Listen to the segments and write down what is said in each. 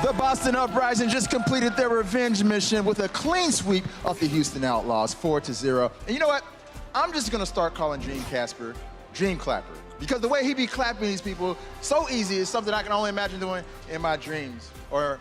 The Boston Uprising just completed their revenge mission with a clean sweep of the Houston Outlaws, 4-0. And you know what? I'm just gonna start calling Dream Casper Dream Clapper, because the way he be clapping these people so easy is something I can only imagine doing in my dreams, or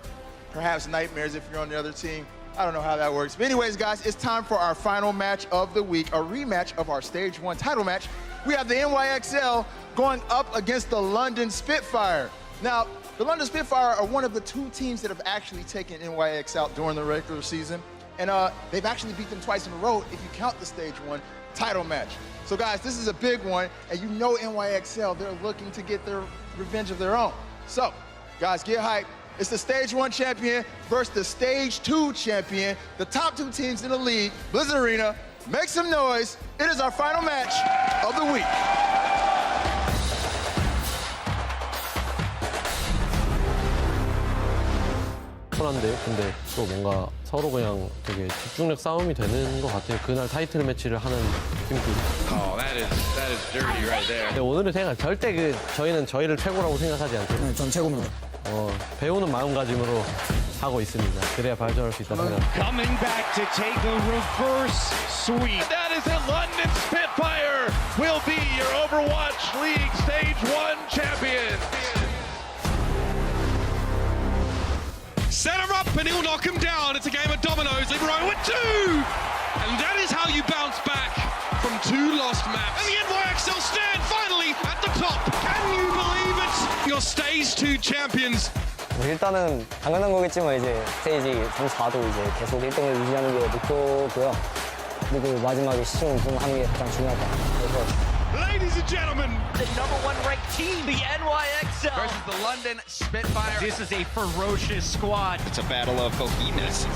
perhaps nightmares if you're on the other team. I don't know how that works. But anyways, guys, it's time for our final match of the week, a rematch of our Stage 1 title match. We have the NYXL going up against the London Spitfire. Now, the London Spitfire are one of the 2 teams that have actually taken NYX out during the regular season. And they've actually beat them twice in a row if you count the Stage 1 title match. So guys, this is a big one, and you know NYXL, they're looking to get their revenge of their own. So, guys, get hyped. It's the Stage 1 champion versus the Stage 2 champion, the top 2 teams in the league, Blizzard Arena. Make some noise. It is our final match of the week. 한데 근데 또 뭔가 서로 그냥 되게 집중력 싸움이 되는 것 같아요. 그날 타이틀 매치를 하는 팀끼리. Oh, that is dirty right there. 근데 오늘은 생각 절대 저희는 저희를 최고라고 생각하지 않고. 네, 전 최고입니다. 배우는 마음가짐으로 하고 있습니다. 그래야 발전할 수 있다 생각. Coming back to take a reverse sweep. That is it. London Spitfire will be your Overwatch League Stage 1 champion. Set him up and he'll knock him down. It's a game of dominoes. Libero with 2! And that is how you bounce back from 2 lost maps. And the NYXL stand finally at the top. Can you believe it? Your Stage 2 champions. 일단은 당연한 거겠지만 이제 스테이지 점수 봐도 이제 계속 1등을 유지하는 게 목표고요. 그리고 마지막에 시즌 우승하는 게 가장 중요하다. 그래서 Ladies and gentlemen, the #1 ranked team, the NYXL. Versus the London Spitfire. This is a ferocious squad. It's a battle of behemoths.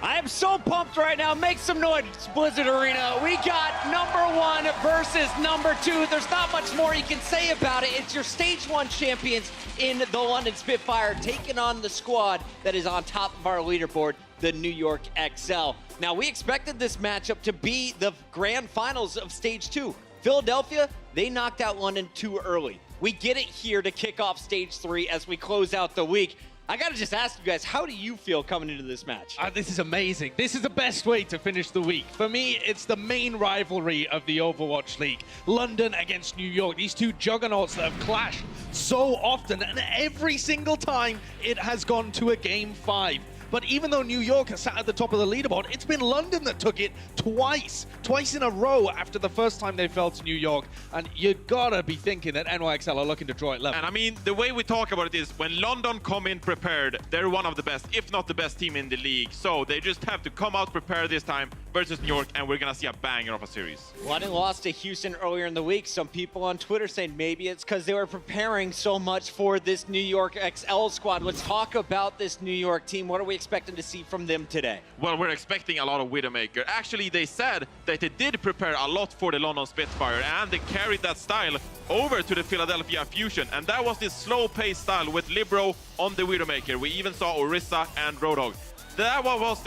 I am so pumped right now. Make some noise, Blizzard Arena. We got #1 versus #2. There's not much more you can say about it. It's your Stage 1 champions in the London Spitfire taking on the squad that is on top of our leaderboard, the New York XL. Now, we expected this matchup to be the grand finals of Stage 2. Philadelphia, they knocked out London too early. We get it here to kick off Stage 3 as we close out the week. I gotta just ask you guys, how do you feel coming into this match? This is amazing. This is the best way to finish the week. For me, it's the main rivalry of the Overwatch League. London against New York. These 2 juggernauts that have clashed so often, and every single time it has gone to a Game 5. But even though New York has sat at the top of the leaderboard, it's been London that took it twice in a row after the first time they fell to New York. And you gotta be thinking that NYXL are looking to draw it level. And I mean, the way we talk about it is when London come in prepared, they're one of the best, if not the best team in the league. So they just have to come out prepared this time versus New York, and we're gonna see a banger of a series. London lost to Houston earlier in the week. Some people on Twitter saying maybe it's because they were preparing so much for this New York XL squad. Let's talk about this New York team. What are we expecting to see from them today? Well, we're expecting a lot of Widowmaker. Actually, they said that they did prepare a lot for the London Spitfire, and they carried that style over to the Philadelphia Fusion. And that was this slow-paced style with Libero on the Widowmaker. We even saw Orisa and Roadhog. That was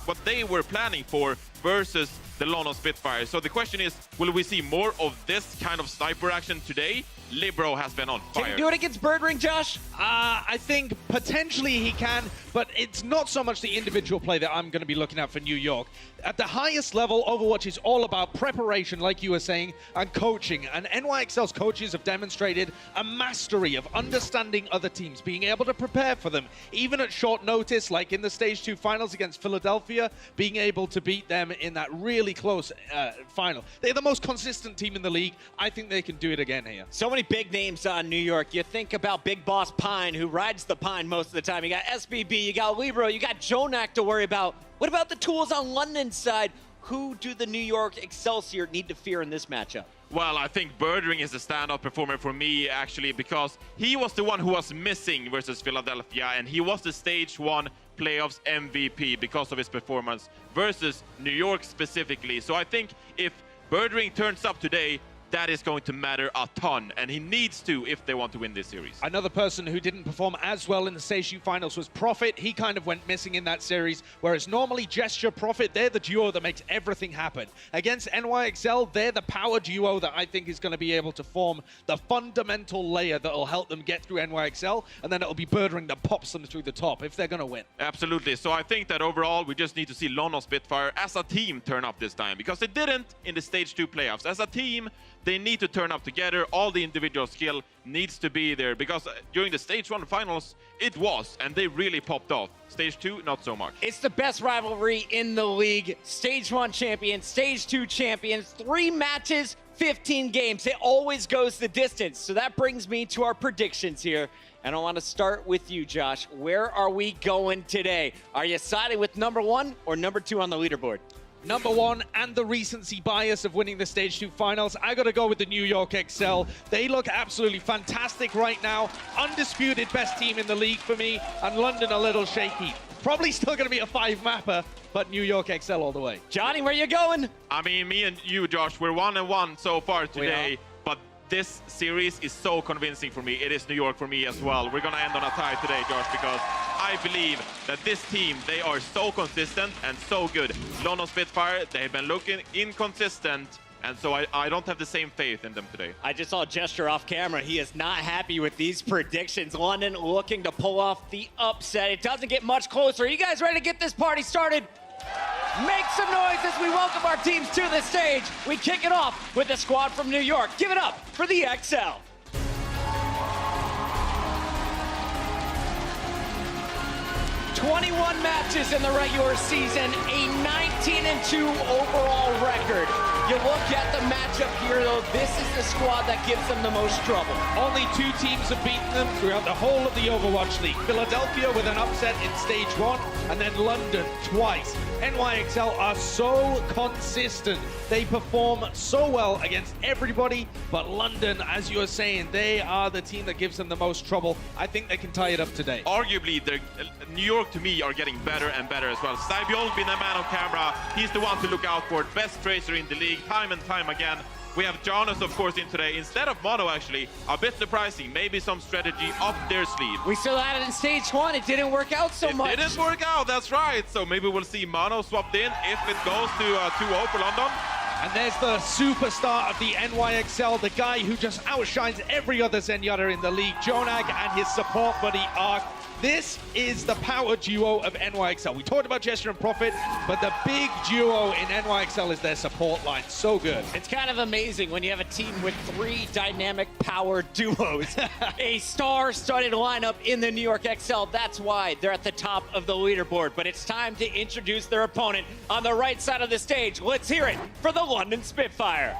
what they were planning for versus the London Spitfire. So the question is, will we see more of this kind of sniper action today? Libero has been on fire. Can you do it against Birdring, Josh? I think potentially he can, but it's not so much the individual play that I'm going to be looking at for New York. At the highest level, Overwatch is all about preparation, like you were saying, and coaching. And NYXL's coaches have demonstrated a mastery of understanding other teams, being able to prepare for them, even at short notice, like in the Stage 2 finals against Philadelphia, being able to beat them in that really close final. They're the most consistent team in the league. I think they can do it again here. So many big names on New York. You think about Big Boss Pine, who rides the Pine most of the time. You got SBB, you got Libero, you got Jonak to worry about. What about the tools on London's side? Who do the New York Excelsior need to fear in this matchup? Well, I think Birdring is the standout performer for me, actually, because he was the one who was missing versus Philadelphia, and he was the Stage 1 playoffs MVP because of his performance versus New York specifically. So I think if Birdring turns up today, that is going to matter a ton, and he needs to if they want to win this series. Another person who didn't perform as well in the Stage 2 finals was Profit. He kind of went missing in that series, whereas normally Gesture, Profit, they're the duo that makes everything happen. Against NYXL, they're the power duo that I think is going to be able to form the fundamental layer that will help them get through NYXL, and then it'll be Birdring that pops them through the top if they're going to win. Absolutely. So I think that overall, we just need to see London Spitfire as a team turn up this time, because they didn't in the Stage 2 playoffs. As a team, they need to turn up together. All the individual skill needs to be there, because during the Stage 1 finals, it was, and they really popped off. Stage 2, not so much. It's the best rivalry in the league. Stage 1 champions, Stage 2 champions, 3 matches, 15 games. It always goes the distance. So that brings me to our predictions here. And I want to start with you, Josh. Where are we going today? Are you siding with number 1 or number 2 on the leaderboard? Number 1 and the recency bias of winning the Stage 2 finals, I got to go with the New York XL. They look absolutely fantastic right now. Undisputed best team in the league for me, and London a little shaky. Probably still going to be a 5-mapper, but New York XL all the way. Johnny, where you going? I mean, me and you, Josh, we're 1-1 so far today, but this series is so convincing for me. It is New York for me as well. We're going to end on a tie today, Josh, because I believe that this team, they are so consistent and so good. London Spitfire, they've been looking inconsistent, and so I don't have the same faith in them today. I just saw Gesture off camera. He is not happy with these predictions. London looking to pull off the upset. It doesn't get much closer. Are you guys ready to get this party started? Make some noise as we welcome our teams to the stage. We kick it off with the squad from New York. Give it up for the XL. "21 matches in the regular season, a 19-2 overall record." You look at the matchup here, though, this is the squad that gives them the most trouble. Only 2 teams have beaten them throughout the whole of the Overwatch League. Philadelphia with an upset in Stage 1, and then London twice. NYXL are so consistent. They perform so well against everybody, but London, as you were saying, they are the team that gives them the most trouble. I think they can tie it up today. Arguably, New York, to me, are getting better and better as well. Sabiol being a man on camera. He's the one to look out for. Best tracer in the league, time and time again. We have Jonas, of course, in today. Instead of Mono, actually, a bit surprising. Maybe some strategy up their sleeve. We still had it in Stage 1. It didn't work out so much. It didn't work out, that's right. So maybe we'll see Mono swapped in if it goes to 2-0 for London. And there's the superstar of the NYXL, the guy who just outshines every other Zenyatta in the league, Jonag, and his support buddy, Ark. This is the power duo of NYXL. We talked about Gesture and Profit, but the big duo in NYXL is their support line. So good. It's kind of amazing when you have a team with 3 dynamic power duos. A star-studded lineup in the New York XL. That's why they're at the top of the leaderboard. But it's time to introduce their opponent on the right side of the stage. Let's hear it for the London Spitfire.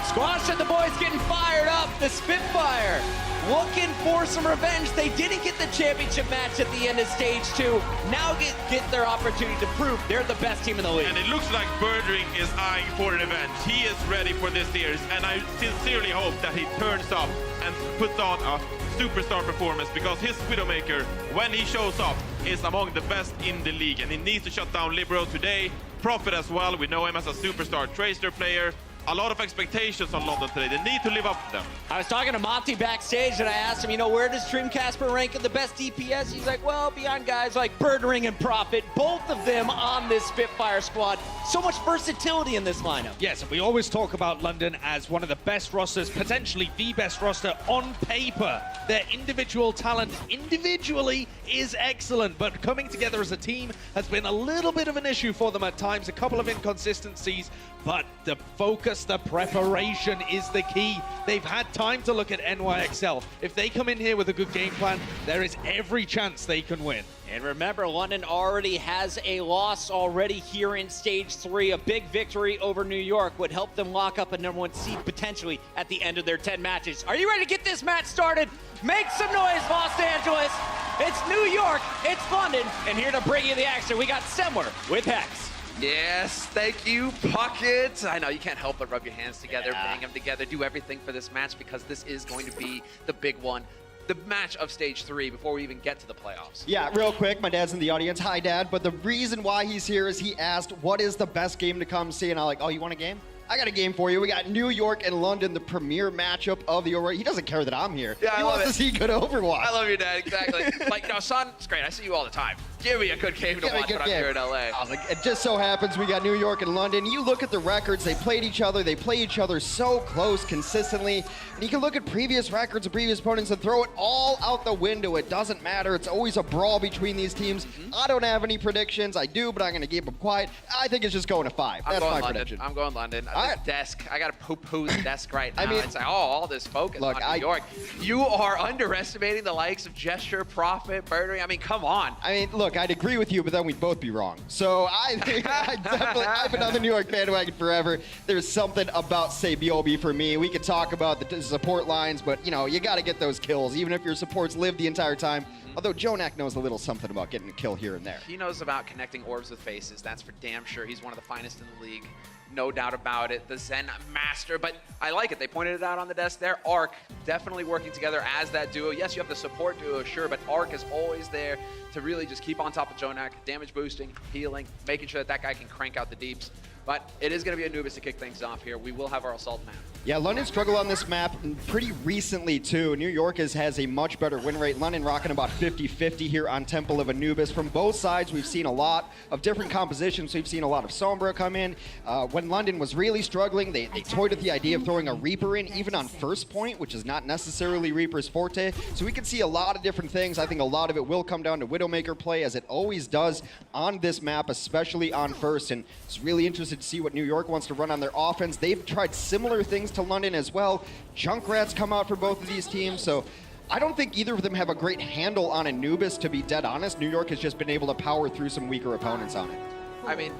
Squash and the boys getting fired up. The Spitfire looking for some revenge. They didn't get the championship match at the end of Stage 2. Now get their opportunity to prove they're the best team in the league. And it looks like Birdring is eyeing for an revenge. He is ready for this series, and I sincerely hope that he turns up and puts on a superstar performance, because his Widowmaker, when he shows up, is among the best in the league, and he needs to shut down Libero today. Profit as well. We know him as a superstar Tracer player. A lot of expectations on London today. They need to live up to them. I was talking to Monty backstage, and I asked him, where does Dreamcasper rank in the best DPS? He's like, well, beyond guys like Birdring and Profit, both of them on this Spitfire squad. So much versatility in this lineup. Yes, and we always talk about London as one of the best rosters, potentially the best roster on paper. Their individual talent individually is excellent, but coming together as a team has been a little bit of an issue for them at times, a couple of inconsistencies, but the focus, the preparation is the key. They've had time to look at NYXL. If they come in here with a good game plan, there is every chance they can win. And remember, London already has a loss already here in Stage 3. A big victory over New York would help them lock up a #1 seed potentially at the end of their 10 matches. Are you ready to get this match started? Make some noise, Los Angeles. It's New York, it's London, and here to bring you the action, we got Semler with Hex. Yes, thank you, Pocket. I know you can't help but rub your hands together, bang them together, do everything for this match, because this is going to be the big one. the match of stage 3 before we even get to the playoffs. Yeah, real quick, my dad's in the audience. Hi, Dad. But the reason why he's here is he asked, what is the best game to come see? And I'm like, oh, you want a game? I got a game for you. We got New York and London, the premier matchup of the Overwatch. He doesn't care that I'm here. Yeah, I he love wants to see good Overwatch. I love your dad, exactly. Like, no, son, it's great. I see you all the time. Give me a good game to watch when I'm here in LA. I was like, it just so happens we got New York and London. You look at the records, they played each other. They play each other so close consistently. And you can look at previous records of previous opponents and throw it all out the window. It doesn't matter. It's always a brawl between these teams. I don't have any predictions. I do, but I'm going to keep them quiet. I think it's just going to 5. That's my prediction. I'm going London. All This right. desk, I got to poo-poo the desk right now. I mean, it's like, oh, all this focus look, on New York. You are underestimating the likes of Gesture, Profit, Birdering. I mean, come on. I mean, look, I'd agree with you, but then we'd both be wrong. So I think I've been on the New York bandwagon forever. There's something about Sabiobi for me. We could talk about the support lines, but, you know, you got to get those kills, even if your supports live the entire time. Although Jonak knows a little something about getting a kill here and there. He knows about connecting orbs with faces. That's for damn sure. He's one of the finest in the league. No doubt about it. The Zen master. But I like it. They pointed it out on the desk there. Arc definitely working together as that duo. Yes, you have the support duo, sure, but Arc is always there to really just keep on top of Jonak. Damage boosting, healing, making sure that that guy can crank out the deeps. But it is going to be Anubis to kick things off here. We will have our assault map. Yeah, London struggled on this map pretty recently, too. New York has a much better win rate. London rocking about 50-50 here on Temple of Anubis. From both sides, we've seen a lot of different compositions. We've seen a lot of Sombra come in. When London was really struggling, they toyed with the idea of throwing a Reaper in, even on first point, which is not necessarily Reaper's forte. So we can see a lot of different things. I think a lot of it will come down to Widowmaker play, as it always does on this map, especially on first. And it's really interesting to see what New York wants to run on their offense. They've tried similar things to London as well. Junkrats come out for both of these teams, so I don't think either of them have a great handle on Anubis, to be dead honest. New York has just been able to power through some weaker opponents on it. I mean,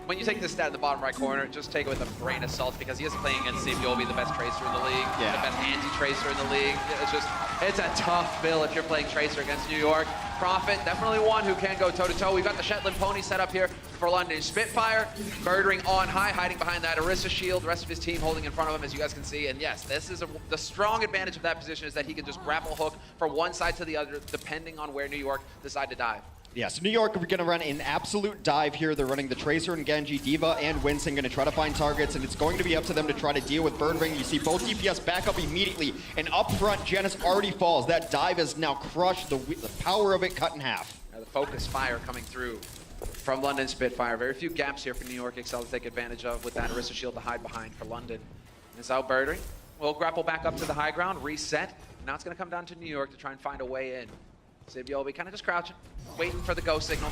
when you take this stat in the bottom right corner, just take it with a grain of salt, because he is playing against Sabiobi, the best tracer in the league, the best anti-tracer in the league. It's a tough bill if you're playing tracer against New York. Profit, definitely one who can go toe-to-toe. We've got the Shetland Pony set up here for London. Spitfire, Birdering on high, hiding behind that Orisa shield. The rest of his team holding in front of him, as you guys can see. And yes, this is the strong advantage of that position, is that he can just grapple hook from one side to the other, depending on where New York decide to dive. Yeah, so New York are going to run an absolute dive here. They're running the Tracer and Genji, Diva and Winston, going to try to find targets, and it's going to be up to them to try to deal with Birdring. You see both DPS back up immediately, and up front, Janus already falls. That dive has now crushed, the power of it cut in half. The focus fire coming through from London Spitfire. Very few gaps here for New York Excel to take advantage of, with that Orisa shield to hide behind for London. And it's out Birdring. We'll grapple back up to the high ground, reset. Now it's going to come down to New York to try and find a way in. Sabiobi kind of just crouching, waiting for the go signal.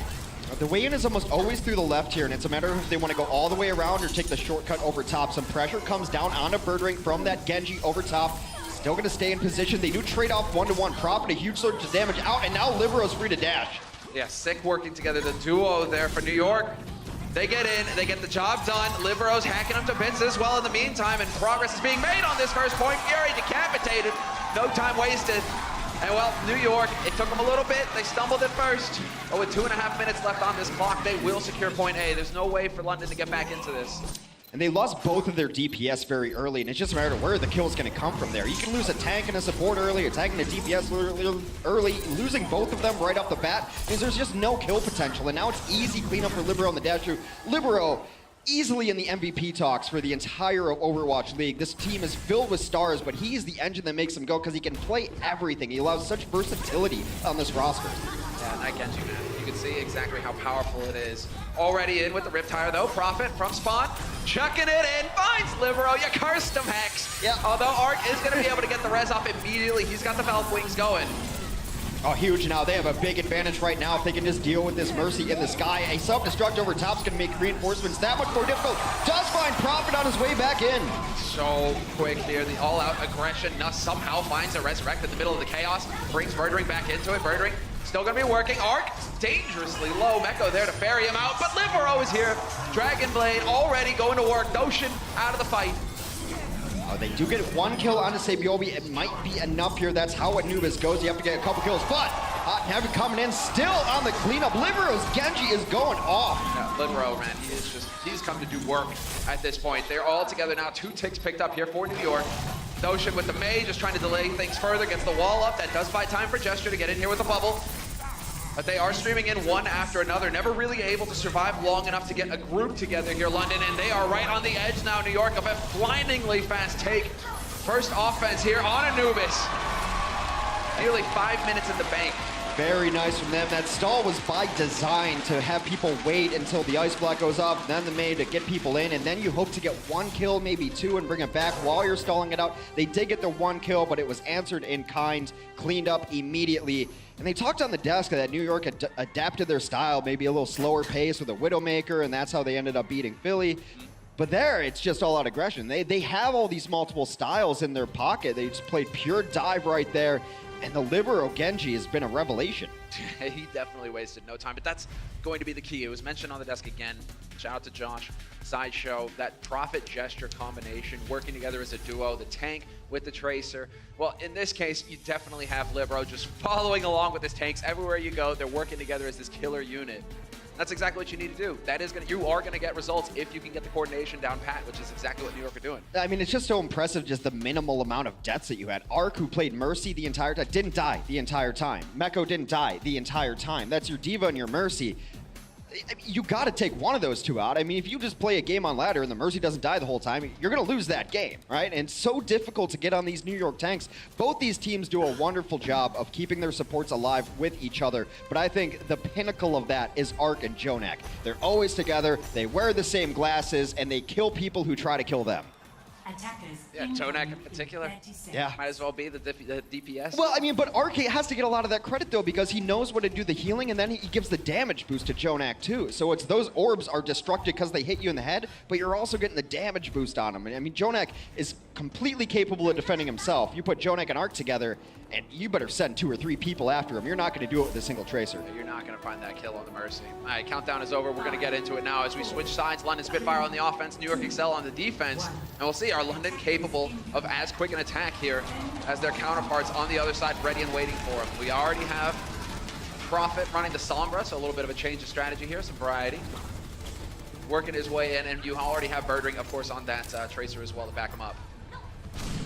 The way in is almost always through the left here, and it's a matter of if they want to go all the way around or take the shortcut over top. Some pressure comes down onto Birdring from that Genji over top. Still going to stay in position. They do trade off 1-to-1. Profit a huge surge of damage out, and now Libero's free to dash. Yeah, sick working together, the duo there for New York. They get in, they get the job done. Libero's hacking them to bits as well in the meantime, and progress is being made on this first point. Fury decapitated, no time wasted. And well, New York, it took them a little bit. They stumbled at first, but with 2.5 minutes left on this clock, they will secure point A. There's no way for London to get back into this. And they lost both of their DPS very early, and it's just a matter of where the kill is going to come from there. You can lose a tank and a support early, a tank and a DPS early. Losing both of them right off the bat means there's just no kill potential, and now it's easy cleanup for Libero on the dash through. Libero easily in the MVP talks for the entire Overwatch League. This team is filled with stars, but he's the engine that makes them go, because he can play everything. He allows such versatility on this roster. Yeah, Night Genji, man. You can see exactly how powerful it is. Already in with the Riptire, though. Profit from spawn, chucking it in, finds Libero. You cursed him, Hex. Yeah. Although Arc is going to be able to get the res up immediately. He's got the Valve Wings going. Oh, huge now. They have a big advantage right now if they can just deal with this Mercy in the sky. A self-destruct over top is going to make reinforcements that much more difficult. Does find Profit on his way back in. So quick here, the all-out aggression. Nuss somehow finds a resurrect in the middle of the chaos, brings Birdring back into it. Birdring still going to be working. Arc dangerously low. Meko there to ferry him out, but Libero is here. Dragon Blade already going to work. Notion out of the fight. They do get one kill onto Sabiobi. It might be enough here. That's how Anubis goes. You have to get a couple kills, but Heavy coming in still on the cleanup. Libero's Genji is going off. Yeah, Libero, man, he's come to do work at this point. They're all together now. 2 ticks picked up here for New York. Notion with the May, just trying to delay things further, gets the wall up. That does buy time for Gesture to get in here with a bubble. But they are streaming in one after another, never really able to survive long enough to get a group together here, London, and they are right on the edge now, New York, of a blindingly fast take. First offense here on Anubis. Nearly 5 minutes in the bank. Very nice from them. That stall was by design to have people wait until the ice block goes off, then the May to get people in, and then you hope to get one kill, maybe two, and bring it back while you're stalling it out. They did get the one kill, but it was answered in kind, cleaned up immediately. And they talked on the desk that New York had adapted their style, maybe a little slower pace with a Widowmaker, and that's how they ended up beating Philly. But there, it's just all out aggression. They have all these multiple styles in their pocket. They just played pure dive right there. And the Libero Genji has been a revelation. He definitely wasted no time, but that's going to be the key. It was mentioned on the desk again. Shout out to Josh, Sideshow, that Prophet Gesture combination, working together as a duo, the tank with the Tracer. Well, in this case, you definitely have Libero just following along with his tanks. Everywhere you go, they're working together as this killer unit. That's exactly what you need to do. You are going to get results if you can get the coordination down pat, which is exactly what New York are doing. I mean, it's just so impressive, just the minimal amount of deaths that you had. Ark, who played Mercy the entire time, didn't die the entire time. Meko didn't die the entire time. That's your Diva and your Mercy. You got to take one of those two out. I mean, if you just play a game on ladder and the Mercy doesn't die the whole time, you're going to lose that game, right? And it's so difficult to get on these New York tanks. Both these teams do a wonderful job of keeping their supports alive with each other, but I think the pinnacle of that is Ark and Jonak. They're always together, they wear the same glasses, and they kill people who try to kill them. Yeah, Jonak in particular. Yeah. Might as well be the DPS. Well, I mean, but Ark has to get a lot of that credit, though, because he knows what to do the healing, and then he gives the damage boost to Jonak, too. So it's those orbs are destructive because they hit you in the head, but you're also getting the damage boost on him. I mean, Jonak is completely capable of defending himself. You put Jonak and Ark together, and you better send 2 or 3 people after him. You're not going to do it with a single Tracer. You're not going to find that kill on the Mercy. All right, countdown is over. We're going to get into it now as we switch sides. London Spitfire on the offense, New York Excel on the defense. And we'll see, are London capable of as quick an attack here as their counterparts on the other side ready and waiting for them? We already have Prophet running the Sombra, so a little bit of a change of strategy here, some variety. Working his way in, and you already have Birdring, of course, on that Tracer as well to back him up.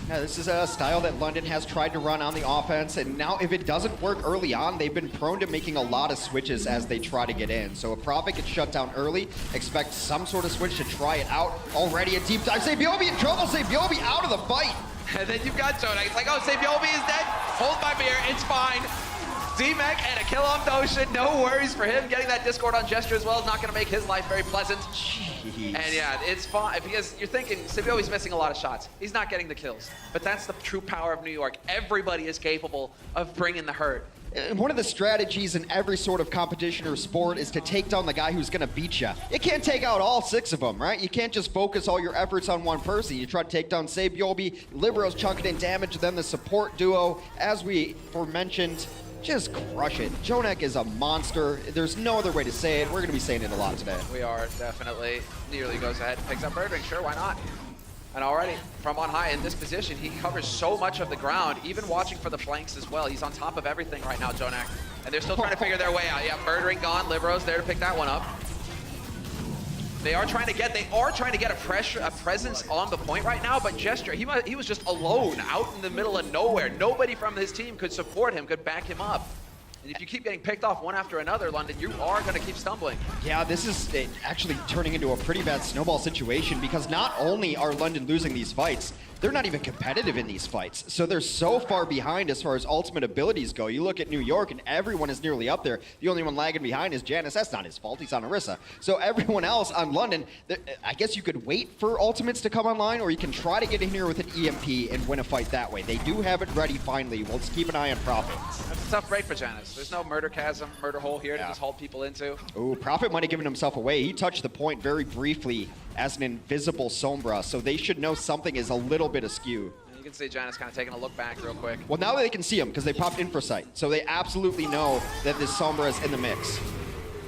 Yeah, this is a style that London has tried to run on the offense, and now if it doesn't work early on, they've been prone to making a lot of switches as they try to get in. So if Prophet gets shut down early, expect some sort of switch to try it out. Already a deep dive. Sabiobi in trouble. Sabiobi out of the fight. And then you've got Jonak. It's like, oh, Sabiobi is dead. Hold my beer. It's fine. D-Mech and a kill on Notion. No worries for him. Getting that Discord on Gesture as well is not going to make his life very pleasant. Jeez. And yeah, it's fine because you're thinking Sabiobi's missing a lot of shots. He's not getting the kills. But that's the true power of New York. Everybody is capable of bringing the hurt. And one of the strategies in every sort of competition or sport is to take down the guy who's going to beat you. You can't take out all 6 of them, right? You can't just focus all your efforts on one person. You try to take down Sabiobi, Libero's chunking in damage, then the support duo, as we aforementioned, just crush it. Jonak is a monster. There's no other way to say it. We're going to be saying it a lot today. We are definitely. Nearly goes ahead, picks up Birdring. Sure, why not? And already from on high in this position, he covers so much of the ground, even watching for the flanks as well. He's on top of everything right now, Jonak. And they're still trying to figure their way out. Yeah, Birdring gone. Libero's there to pick that one up. They are trying to get a presence on the point right now, but Gesture, he was just alone out in the middle of nowhere. Nobody from his team could support him, could back him up. And if you keep getting picked off one after another, London, you are going to keep stumbling. Yeah, this is actually turning into a pretty bad snowball situation because not only are London losing these fights, they're not even competitive in these fights. So they're so far behind as far as ultimate abilities go. You look at New York and everyone is nearly up there. The only one lagging behind is Janus. That's not his fault. He's on Orisa. So everyone else on London, I guess you could wait for ultimates to come online, or you can try to get in here with an EMP and win a fight that way. They do have it ready finally. We'll just keep an eye on Prophet. That's a tough break for Janus. There's no murder chasm, murder hole here to just hold people into. Ooh, Prophet might have given himself away. He touched the point very briefly as an invisible Sombra, so they should know something is a little bit askew. You can see Janus kind of taking a look back real quick. Well, now they can see him because they popped Infrasight, so they absolutely know that this Sombra is in the mix.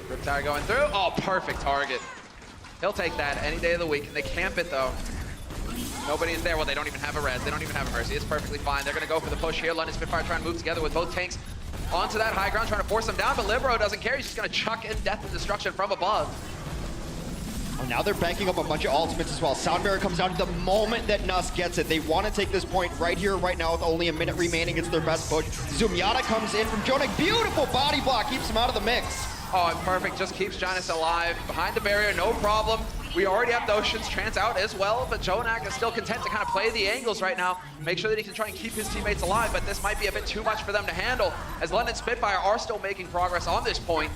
Riptire going through. Oh, perfect target. He'll take that any day of the week. And they camp it, though. Nobody is there. Well, they don't even have a res. They don't even have a mercy. It's perfectly fine. They're going to go for the push here. London Spitfire trying to move together with both tanks onto that high ground, trying to force them down, but Libero doesn't care. He's just going to chuck in death and destruction from above. Well, now they're banking up a bunch of ultimates as well. Soundbarrier comes down the moment that Nuss gets it. They want to take this point right here, right now, with only a minute remaining. It's their best push. Zumyata comes in from Jonak. Beautiful body block, keeps him out of the mix. Oh, and perfect, just keeps Giannis alive. Behind the barrier, no problem. We already have Notion's Trance out as well, but Jonak is still content to kind of play the angles right now, make sure that he can try and keep his teammates alive, but this might be a bit too much for them to handle, as London Spitfire are still making progress on this point.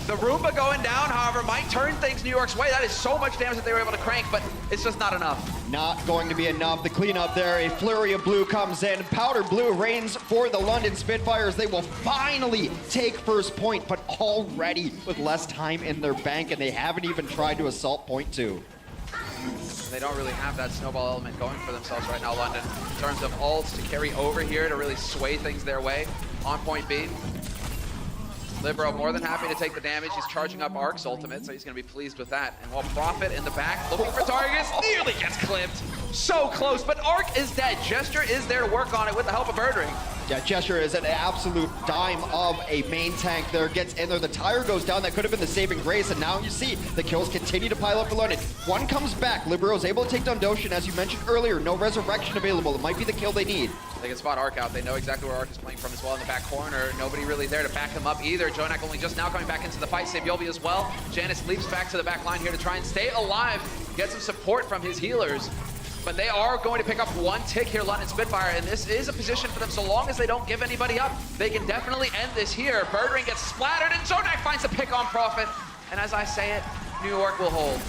The Roomba going down, however, might turn things New York's way. That is so much damage that they were able to crank, but it's just not enough. Not going to be enough. The cleanup there, a flurry of blue comes in. Powder blue reigns for the London Spitfires. They will finally take first point, but already with less time in their bank, and they haven't even tried to assault point 2. They don't really have that snowball element going for themselves right now, London, in terms of ults to carry over here to really sway things their way on point B. Libero more than happy to take the damage. He's charging up Ark's ultimate, so he's going to be pleased with that. And while Prophet in the back, looking for targets, nearly gets clipped. So close, but Ark is dead. Gesture is there to work on it with the help of Birdring. Yeah, Gesture is an absolute dime of a main tank there. Gets in there, the tire goes down. That could have been the saving grace, and now you see the kills continue to pile up for London. One comes back. Libero is able to take down Doshin, as you mentioned earlier. No resurrection available. It might be the kill they need. They can spot Ark out. They know exactly where Ark is playing from as well in the back corner. Nobody really there to back him up either. Jonak only just now coming back into the fight. Sabiobi as well. Janus leaps back to the back line here to try and stay alive. Get some support from his healers. But they are going to pick up one tick here, London Spitfire, and this is a position for them. So long as they don't give anybody up, they can definitely end this here. Birdring gets splattered, and Jonak finds a pick on Prophet. And as I say it, New York will hold.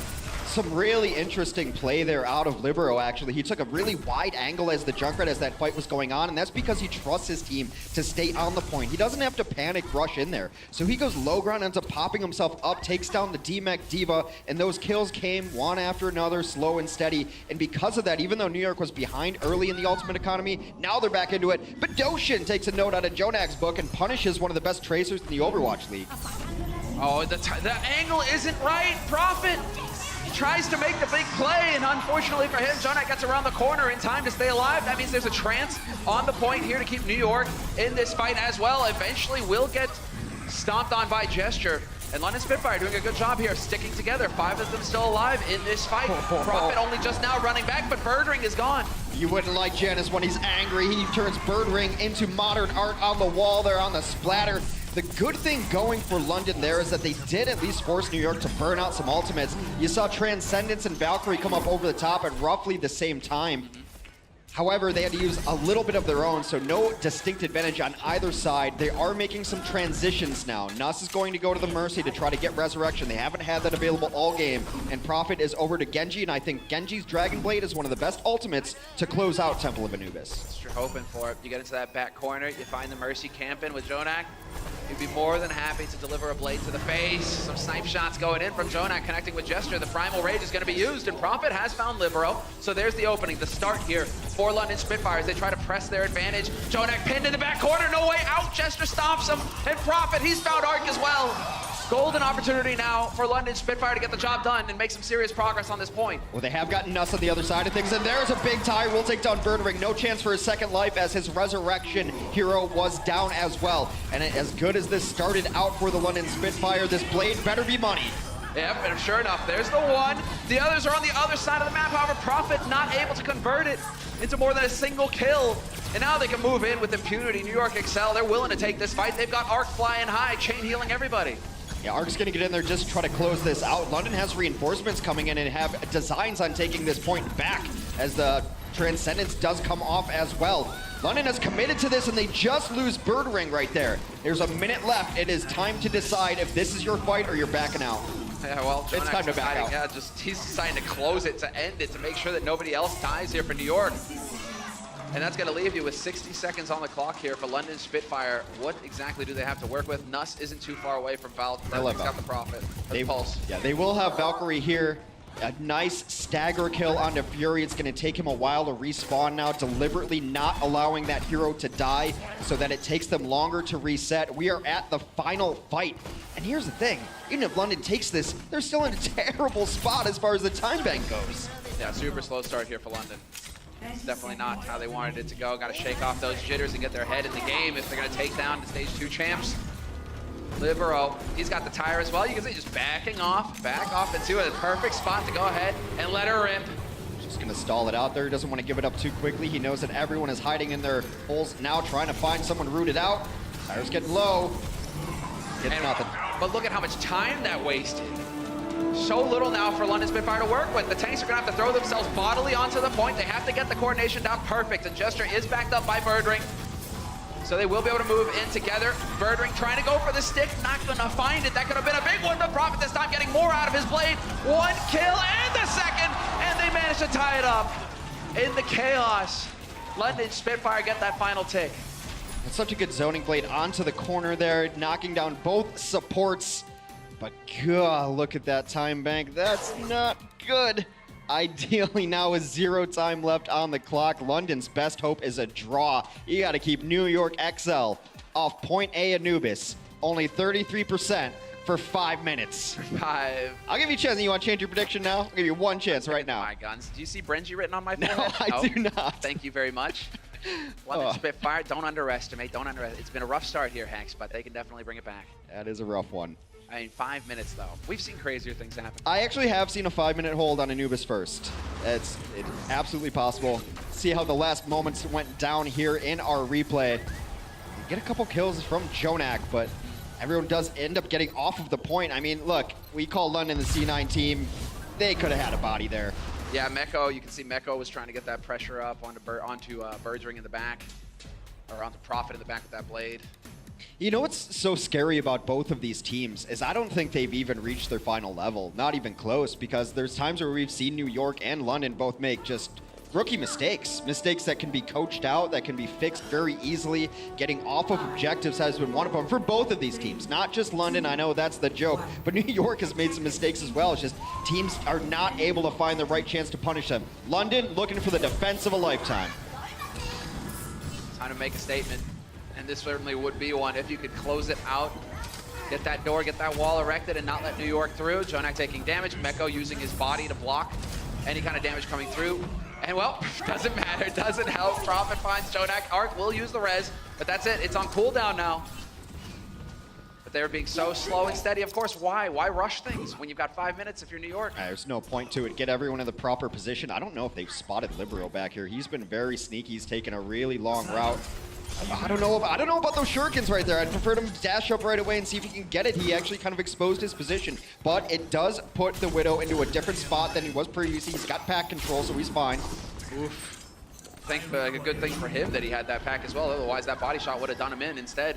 Some really interesting play there out of Libero, actually. He took a really wide angle as the Junkrat as that fight was going on, and that's because he trusts his team to stay on the point. He doesn't have to panic rush in there. So he goes low ground, ends up popping himself up, takes down the D-Mech Diva, and those kills came one after another, slow and steady. And because of that, even though New York was behind early in the Ultimate economy, now they're back into it. But Doshin takes a note out of Jonak's book and punishes one of the best tracers in the Overwatch League. Oh, the angle isn't right. Prophet tries to make the big play, and unfortunately for him, Jonak gets around the corner in time to stay alive. That means there's a trance on the point here to keep New York in this fight as well. Eventually will get stomped on by Gesture. And London Spitfire doing a good job here, sticking together. 5 of them still alive in this fight. Prophet only just now running back, but Birdring is gone. You wouldn't like Janus when he's angry. He turns Birdring into modern art on the wall there on the splatter. The good thing going for London there is that they did at least force New York to burn out some ultimates. You saw Transcendence and Valkyrie come up over the top at roughly the same time. However, they had to use a little bit of their own, so no distinct advantage on either side. They are making some transitions now. Nuss is going to go to the Mercy to try to get Resurrection. They haven't had that available all game. And Prophet is over to Genji, and I think Genji's Dragon Blade is one of the best ultimates to close out Temple of Anubis. That's what you're hoping for. You get into that back corner, you find the Mercy camping with Jonak. He'd be more than happy to deliver a blade to the face. Some snipe shots going in from Jonak, connecting with Gesture. The Primal Rage is going to be used, and Prophet has found Libero. So there's the opening, the start here for London Spitfires. They try to press their advantage. Jonak pinned in the back corner, no way out. Gesture stomps him, and Prophet, he's found Ark as well. Golden opportunity now for London Spitfire to get the job done and make some serious progress on this point. Well, they have gotten Nuss on the other side of things, and there's a big tie. We'll take down Birdring. No chance for his second life as his Resurrection hero was down as well. And as good as this started out for the London Spitfire, this blade better be money. Yep, and sure enough, there's the one. The others are on the other side of the map. However, Prophet not able to convert it into more than a single kill. And now they can move in with impunity. New York excel. They're willing to take this fight. They've got Ark flying high, chain healing everybody. Yeah, Ark's going to get in there just to try to close this out. London has reinforcements coming in and have designs on taking this point back as the Transcendence does come off as well. London has committed to this, and they just lose Birdring right there. There's a minute left. It is time to decide if this is your fight or you're backing out. Yeah, well, it's time to back out. Yeah, he's deciding to close it, to end it, to make sure that nobody else dies here for New York. And that's going to leave you with 60 seconds on the clock here for London Spitfire. What exactly do they have to work with? Nuss isn't too far away from Val. He's got the Prophet. Pulse. Yeah, they will have Valkyrie here. A nice stagger kill onto Fury. It's going to take him a while to respawn now, deliberately not allowing that hero to die so that it takes them longer to reset. We are at the final fight. And here's the thing, even if London takes this, they're still in a terrible spot as far as the time bank goes. Yeah, super slow start here for London. It's definitely not how they wanted it to go. Got to shake off those jitters and get their head in the game if they're going to take down the Stage 2 champs. Libero, he's got the tire as well. You can see just back off into a perfect spot to go ahead and let her rip. Just gonna stall it out there. He doesn't want to give it up too quickly. He knows that everyone is hiding in their holes now, trying to find someone rooted out. Tire's getting low. Gets nothing. But look at how much time that wasted. So little now for London Spitfire to work with. The tanks are gonna have to throw themselves bodily onto the point. They have to get the coordination down perfect, and Jester is backed up by Birdring. So they will be able to move in together. Birdring trying to go for the stick, not gonna find it. That could have been a big one, but Prophet this time getting more out of his blade. One kill and the second, and they managed to tie it up. In the chaos, London Spitfire get that final tick. It's such a good zoning blade onto the corner there, knocking down both supports. But God, look at that time bank. That's not good. Ideally now with 0 time left on the clock, London's best hope is a draw. You got to keep New York XL off point A Anubis. Only 33% for 5 minutes. 5. I'll give you a chance. You want to change your prediction now? I'll give you one chance right now. My guns. Do you see Brenji written on my forehead? No, I do not. Thank you very much. London Spitfire, don't underestimate. It's been a rough start here, Hex, but they can definitely bring it back. That is a rough one. I mean, 5 minutes, though. We've seen crazier things happen. I actually have seen a 5-minute hold on Anubis first. It's absolutely possible. See how the last moments went down here in our replay. We get a couple kills from Jonak, but everyone does end up getting off of the point. I mean, look, we call London the C9 team. They could have had a body there. Yeah, Meko, you can see Meko was trying to get that pressure up onto Birdring in the back, or onto Prophet in the back with that blade. You know what's so scary about both of these teams is I don't think they've even reached their final level, not even close, because there's times where we've seen New York and London both make just rookie mistakes that can be coached out, that can be fixed very easily. Getting off of objectives has been one of them for both of these teams, not just London. I know that's the joke, but New York has made some mistakes as well. It's just teams are not able to find the right chance to punish them. London looking for the defense of a lifetime. Time to make a statement. And this certainly would be one if you could close it out, get that door, get that wall erected, and not let New York through. Jonak taking damage, Meko using his body to block any kind of damage coming through. And well, doesn't matter, doesn't help. Prophet finds Jonak. Arc will use the res, but that's it. It's on cooldown now. But they're being so slow and steady. Of course, why? Why rush things when you've got 5 minutes if you're New York? There's no point to it. Get everyone in the proper position. I don't know if they've spotted Libero back here. He's been very sneaky. He's taken a really long route. I don't know about those shurikens right there. I'd prefer him to dash up right away and see if he can get it. He actually kind of exposed his position, but it does put the Widow into a different spot than he was previously. He's got pack control, so he's fine. Oof. A good thing for him that he had that pack as well. Otherwise, that body shot would have done him in. Instead,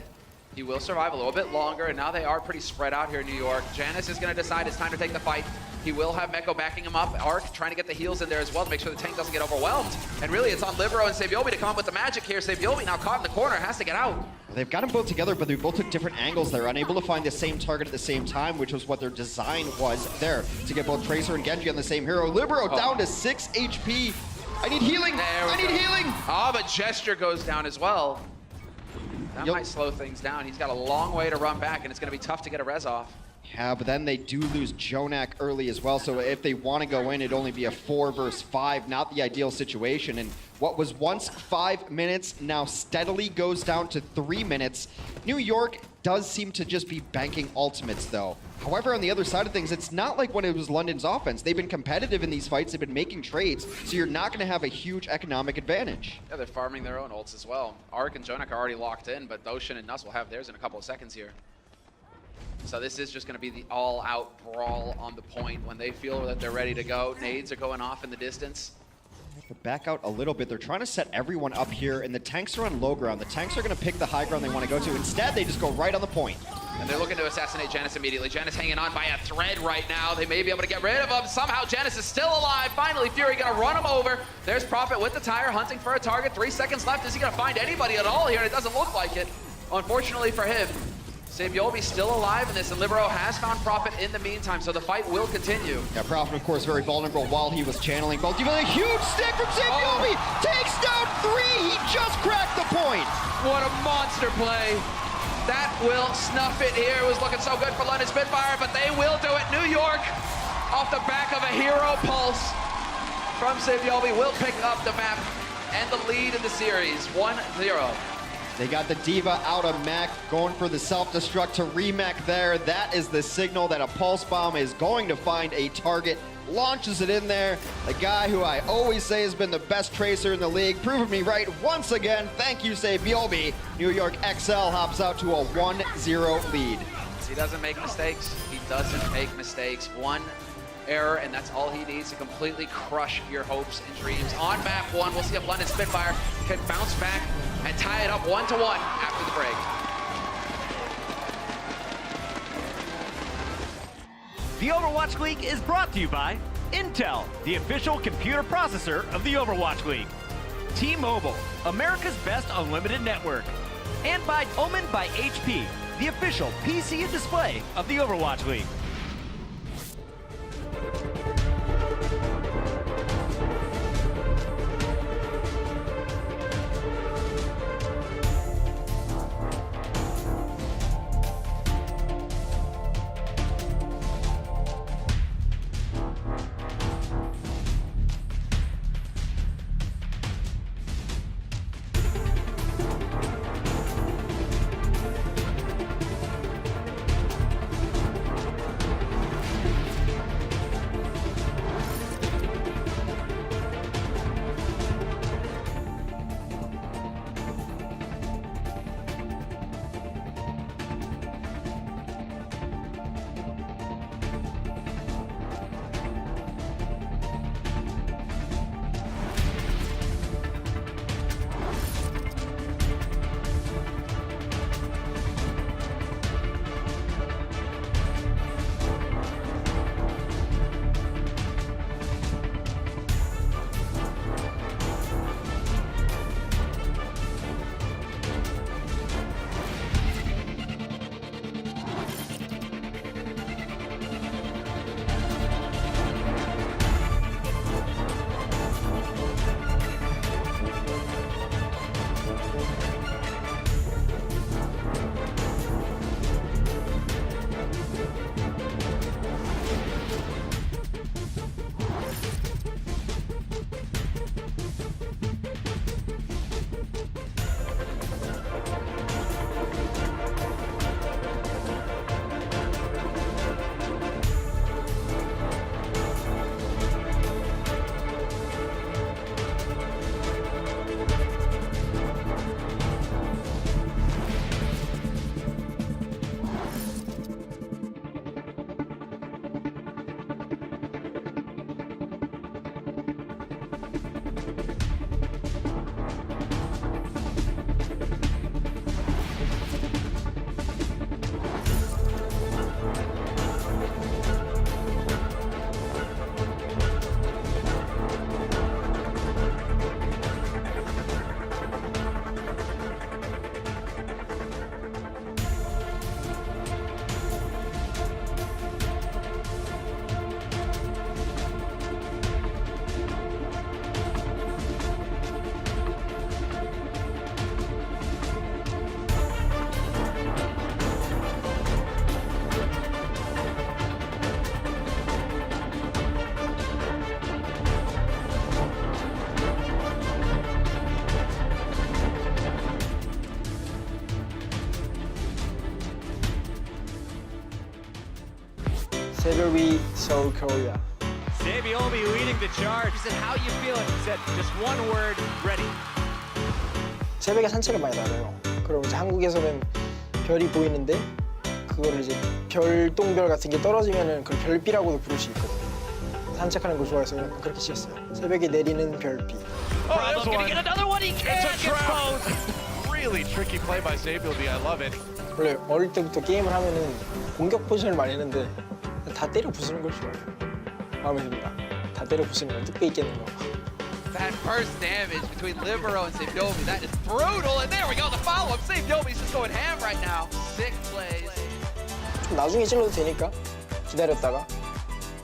he will survive a little bit longer, and now they are pretty spread out here in New York. Janice is going to decide it's time to take the fight. He will have Meko backing him up. Arc trying to get the heals in there as well to make sure the tank doesn't get overwhelmed. And really, it's on Libero and Sabiobi to come up with the magic here. Sabiobi now caught in the corner, has to get out. They've got them both together, but they both took different angles. They're unable to find the same target at the same time, which was what their design was there, to get both Tracer and Genji on the same hero. Libero down to 6 HP. I need healing. I need healing. Oh, but Gesture goes down as well. That might slow things down. He's got a long way to run back, and it's going to be tough to get a res off. Yeah, but then they do lose Jonak early as well, so if they want to go in, it'd only be a 4 versus 5, not the ideal situation. And what was once 5 minutes now steadily goes down to 3 minutes. New York does seem to just be banking ultimates, though. However, on the other side of things, it's not like when it was London's offense. They've been competitive in these fights. They've been making trades, so you're not going to have a huge economic advantage. Yeah, they're farming their own ults as well. Arc and Jonak are already locked in, but Ocean and Nuss will have theirs in a couple of seconds here. So this is just going to be the all-out brawl on the point when they feel that they're ready to go. Nades are going off in the distance. Back out a little bit. They're trying to set everyone up here, and the tanks are on low ground. The tanks are going to pick the high ground they want to go to. Instead, they just go right on the point. And they're looking to assassinate Janice immediately. Janice hanging on by a thread right now. They may be able to get rid of him. Somehow Janice is still alive. Finally, Fury going to run him over. There's Prophet with the tire, hunting for a target. 3 seconds left. Is he going to find anybody at all here? It doesn't look like it. Unfortunately for him, Sabiobi still alive in this, and Libero has found Prophet in the meantime, so the fight will continue. Yeah, Prophet, of course, very vulnerable while he was channeling both. Even a huge stick from Sabiobi! Takes down 3! He just cracked the point! What a monster play. That will snuff it here. It was looking so good for London Spitfire, but they will do it. New York, off the back of a hero pulse from Sabiobi, will pick up the map and the lead in the series, 1-0. They got the Diva out of mech, going for the self-destruct to remech there. That is the signal that a pulse bomb is going to find a target. Launches it in there. The guy who I always say has been the best tracer in the league, proving me right once again. Thank you, Sabiobi. New York XL hops out to a 1-0 lead. He doesn't make mistakes. He doesn't make mistakes. One error, and that's all he needs to completely crush your hopes and dreams. On map 1, we'll see if London Spitfire can bounce back and tie it up 1-1 after the break. The Overwatch League is brought to you by Intel, the official computer processor of the Overwatch League. T-Mobile, America's best unlimited network. And by Omen by HP, the official PC and display of the Overwatch League. Sabiobi, Seoul, Korea. Sabiobi leading the charge. He said, how you feeling? He said just one word, ready. 새벽에 산책을 많이 나가요. 그리고 이제 한국에서는 별이 보이는데 그거를 이제 별똥별 같은 게 떨어지면은 그걸 별비라고도 부를 수 있거든요. 산책하는 걸 좋아해서 그렇게 지었어요. 새벽에 내리는 별비. Oh, there's Gonna one. get another one. He can't. It's a trap. Really tricky play by Sabiobi. I love it. 원래 어릴 때부터 게임을 하면은 공격 포지션을 많이 했는데 다 때려 부수는 걸 좋아해요. 마음에 듭니다. 다 때려 부수는 거, 뚝배기 깨는 거. That burst damage between Libero and Sabiobi, that is brutal. And there we go, the follow-up. Sabiobi's just going ham right now. 6 plays. 좀 나중에 찔러도 되니까 기다렸다가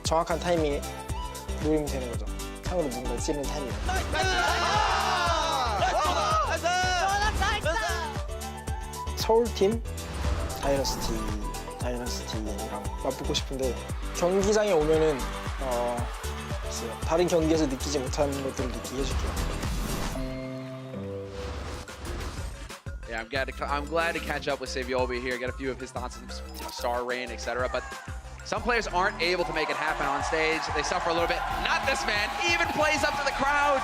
정확한 타이밍에 노리면 되는 거죠. 상으로 누군가 찌르는 타이밍. 서울팀 다이너스티랑 맞붙고 싶은데 경기장에 오면은 글쎄요, 다른 경기에서 느끼지 못한 것들을 느끼게 해줄게요. Yeah, I'm glad to catch up with Saviobi here, get a few of his thoughts on Star Rain, etc. But some players aren't able to make it happen on stage. They suffer a little bit. Not this man. Even plays up to the crowd.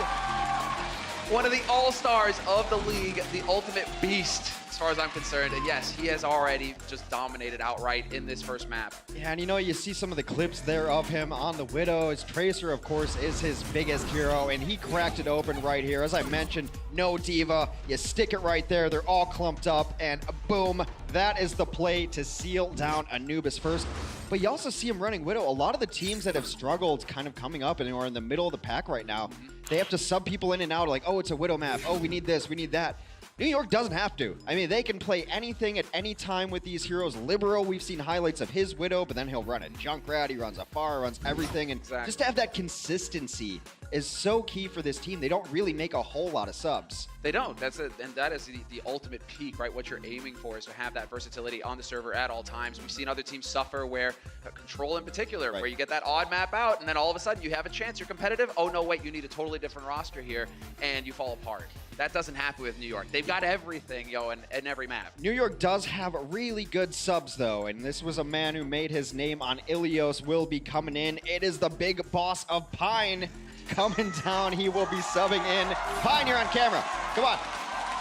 One of the all-stars of the league, the ultimate beast, as far as I'm concerned. And yes, he has already just dominated outright in this first map. Yeah, and you see some of the clips there of him on the Widow. His Tracer, of course, is his biggest hero, and he cracked it open right here. As I mentioned, no Diva. You stick it right there. They're all clumped up, and boom. That is the play to seal down Anubis first. But you also see him running Widow. A lot of the teams that have struggled kind of coming up and are in the middle of the pack right now, they have to sub people in and out, like, oh, it's a Widow map. Oh, we need this, we need that. New York doesn't have to. I mean, they can play anything at any time with these heroes. Libero, we've seen highlights of his Widow, but then he'll run a Junkrat, he runs a Pharah, runs everything. And just to have that consistency is so key for this team. They don't really make a whole lot of subs. They don't. And that is the ultimate peak, right? What you're aiming for is to have that versatility on the server at all times. We've seen other teams suffer where, Control in particular, where you get that odd map out, and then all of a sudden you have a chance, you're competitive. Oh, no, wait, you need a totally different roster here, and you fall apart. That doesn't happen with New York. They've got everything, in every map. New York does have really good subs, though, and this was a man who made his name on Ilios, will be coming in. It is the big boss of Pine coming down. He will be subbing in. Pine, you're on camera. Come on.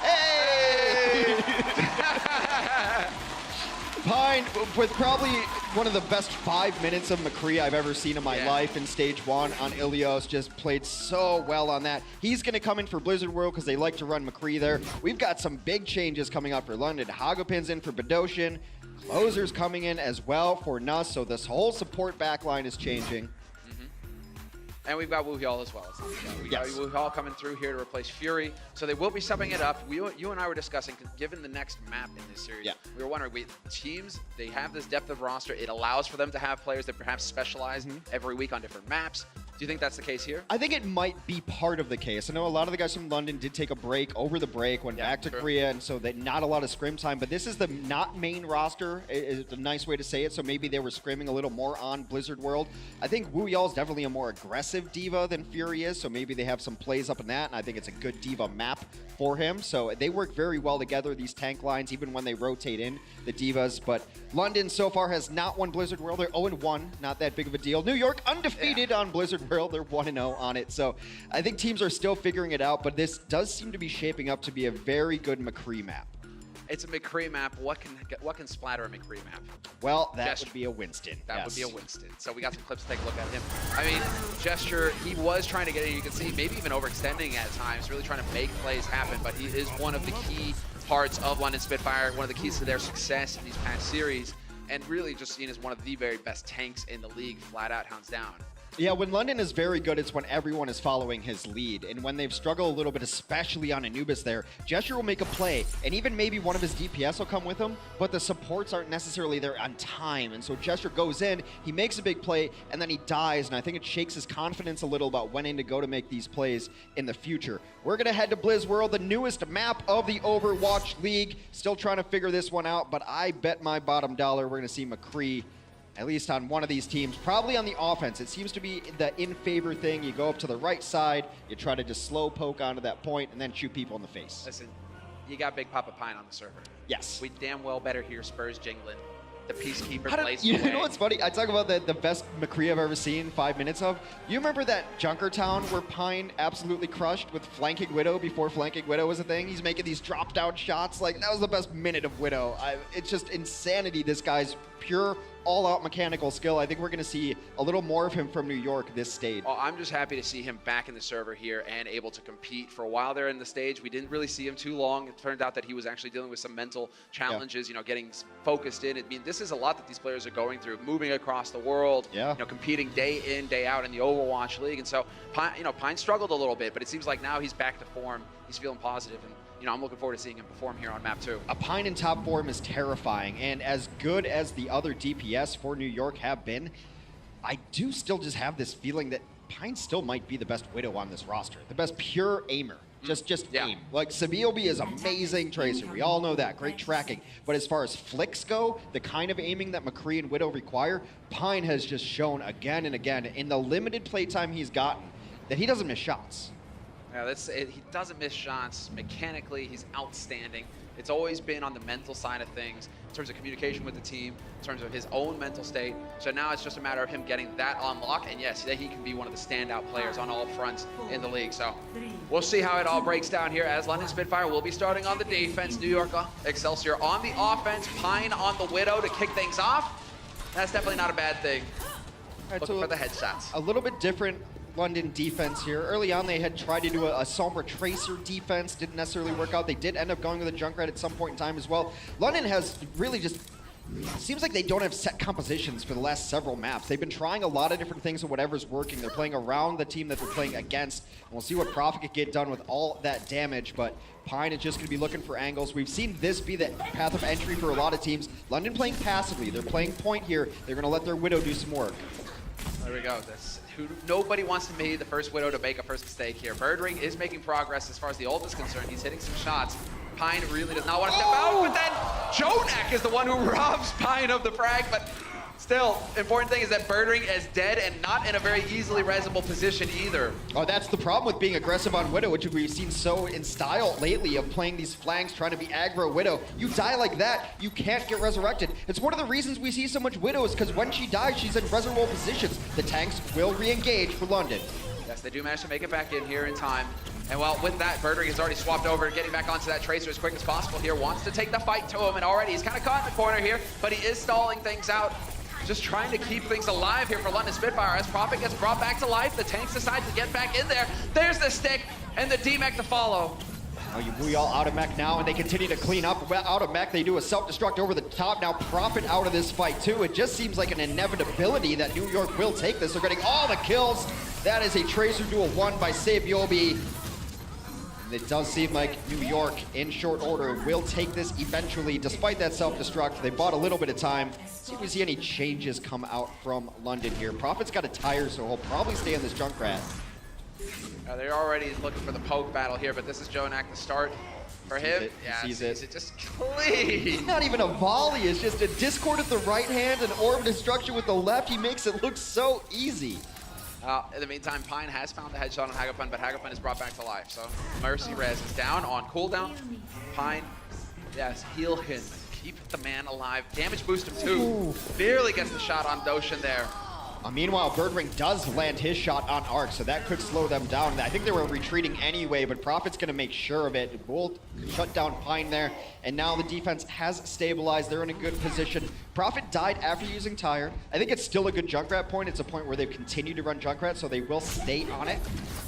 Hey! Pine, with probably one of the best 5 minutes of McCree I've ever seen in my life in Stage 1 on Ilios, just played so well on that. He's going to come in for Blizzard World because they like to run McCree there. We've got some big changes coming up for London. Hagopin's in for Bedosian. Closer's coming in as well for Nuss, so this whole support backline is changing. And we've got Wuhyal as well. We got Wuhyal coming through here to replace Fury. So they will be subbing it up. You and I were discussing, given the next map in this series, we were wondering, teams, they have this depth of roster. It allows for them to have players that perhaps specialize every week on different maps. Do you think that's the case here? I think it might be part of the case. I know a lot of the guys from London did take a break over the break, went back to Korea, and so that not a lot of scrim time. But this is the not main roster, is a nice way to say it. So maybe they were scrimming a little more on Blizzard World. I think Wuhyal is definitely a more aggressive Diva than Fury is, so maybe they have some plays up in that, and I think it's a good Diva map for him. So they work very well together, these tank lines, even when they rotate in the Divas. But London so far has not won Blizzard World. They're 0-1, not that big of a deal. New York undefeated on Blizzard World. They're 1-0 on it. So I think teams are still figuring it out, but this does seem to be shaping up to be a very good McCree map. It's a McCree map. What can splatter a McCree map? Well, that would be a Winston. That would be a Winston. So we got some clips to take a look at him. I mean, Gesture, he was trying to get in. You can see maybe even overextending at times, really trying to make plays happen, but he is one of the key parts of London Spitfire, one of the keys to their success in these past series, and really just seen as one of the very best tanks in the league, flat out, hands down. Yeah, when London is very good, it's when everyone is following his lead. And when they've struggled a little bit, especially on Anubis there, Gesture will make a play, and even maybe one of his DPS will come with him, but the supports aren't necessarily there on time. And so Gesture goes in, he makes a big play, and then he dies. And I think it shakes his confidence a little about when to go to make these plays in the future. We're going to head to Blizz World, the newest map of the Overwatch League. Still trying to figure this one out, but I bet my bottom dollar we're going to see McCree at least on one of these teams, probably on the offense. It seems to be the in-favor thing. You go up to the right side, you try to just slow poke onto that point, and then shoot people in the face. Listen, you got Big Papa Pine on the server. Yes. We damn well better hear Spurs jingling. The Peacekeeper plays You know what's funny? I talk about the best McCree I've ever seen, 5 minutes of. You remember that Junkertown where Pine absolutely crushed with Flanking Widow before Flanking Widow was a thing? He's making these drop-down shots. Like, that was the best minute of Widow. It's just insanity, this guy's pure all-out mechanical skill. I think we're going to see a little more of him from New York this stage. Well, I'm just happy to see him back in the server here and able to compete. For a while there in the stage, we didn't really see him too long. It turned out that he was actually dealing with some mental challenges, getting focused in. I mean, this is a lot that these players are going through, moving across the world, competing day in, day out in the Overwatch League. And so, Pine struggled a little bit, but it seems like now he's back to form. He's feeling positive, and I'm looking forward to seeing him perform here on map 2. A Pine in top form is terrifying, and as good as the other DPS for New York have been, I do still just have this feeling that Pine still might be the best Widow on this roster, the best pure aimer. Just aim. Like, Sabiobi is amazing Tracer. We all know that. Great tracking. But as far as flicks go, the kind of aiming that McCree and Widow require, Pine has just shown again and again in the limited playtime he's gotten that he doesn't miss shots. Yeah, he doesn't miss shots. Mechanically, he's outstanding. It's always been on the mental side of things, in terms of communication with the team, in terms of his own mental state. So now it's just a matter of him getting that unlocked, and yes, he can be one of the standout players on all fronts in the league. So we'll see how it all breaks down here as London Spitfire will be starting on the defense. New York Excelsior on the offense, Pine on the Widow to kick things off. That's definitely not a bad thing. Looking for the headshots. A little bit different London defense here. Early on, they had tried to do a Sombra Tracer defense. Didn't necessarily work out. They did end up going with a Junkrat at some point in time as well. London has really just... seems like they don't have set compositions for the last several maps. They've been trying a lot of different things and whatever's working. They're playing around the team that they're playing against. And we'll see what Prophet can get done with all that damage, but Pine is just going to be looking for angles. We've seen this be the path of entry for a lot of teams. London playing passively. They're playing point here. They're going to let their Widow do some work. There we go. Nobody wants to be the first Widow to make a first mistake here. Birdring is making progress as far as the ult is concerned. He's hitting some shots. Pine really does not want to step out, but then Jonak is the one who robs Pine of the frag, but still, important thing is that Birdring is dead and not in a very easily resable position either. Oh, that's the problem with being aggressive on Widow, which we've seen so in style lately of playing these flanks, trying to be aggro Widow. You die like that, you can't get resurrected. It's one of the reasons we see so much Widow is because when she dies, she's in resurrection positions. The tanks will re-engage for London. Yes, they do manage to make it back in here in time. And well, with that, Birdring has already swapped over, getting back onto that Tracer as quick as possible here. Wants to take the fight to him, and already he's kind of caught in the corner here, but he is stalling things out. Just trying to keep things alive here for London Spitfire. As Prophet gets brought back to life, the tanks decide to get back in there. There's the stick, and the D-Mech to follow. Oh, you booyah out of mech now, and they continue to clean up. Out of mech, they do a self-destruct over the top. Now Prophet out of this fight too. It just seems like an inevitability that New York will take this. They're getting all the kills. That is a Tracer duel won by Sabiobi. And it does seem like New York, in short order, will take this eventually, despite that self-destruct. They bought a little bit of time. See if we see any changes come out from London here. Prophet's got a tire, so he'll probably stay in this Junkrat. They're already looking for the poke battle here, but this is Jonak to start for him. Sees it. Just clean. It's not even a volley. It's just a Discord with the right hand and Orb Destruction with the left. He makes it look so easy. In the meantime, Pine has found the headshot on Hagapun, but Hagapun is brought back to life. So Mercy Res is down on cooldown. Pine, yes, heal him. Keep the man alive. Damage boost him too. Barely gets the shot on Doshin there. Meanwhile, Birdring does land his shot on Arc, so that could slow them down. I think they were retreating anyway, but Prophet's going to make sure of it. Will shut down Pine there, and now the defense has stabilized. They're in a good position. Prophet died after using Tire. I think it's still a good Junkrat point. It's a point where they've continued to run Junkrat, so they will stay on it.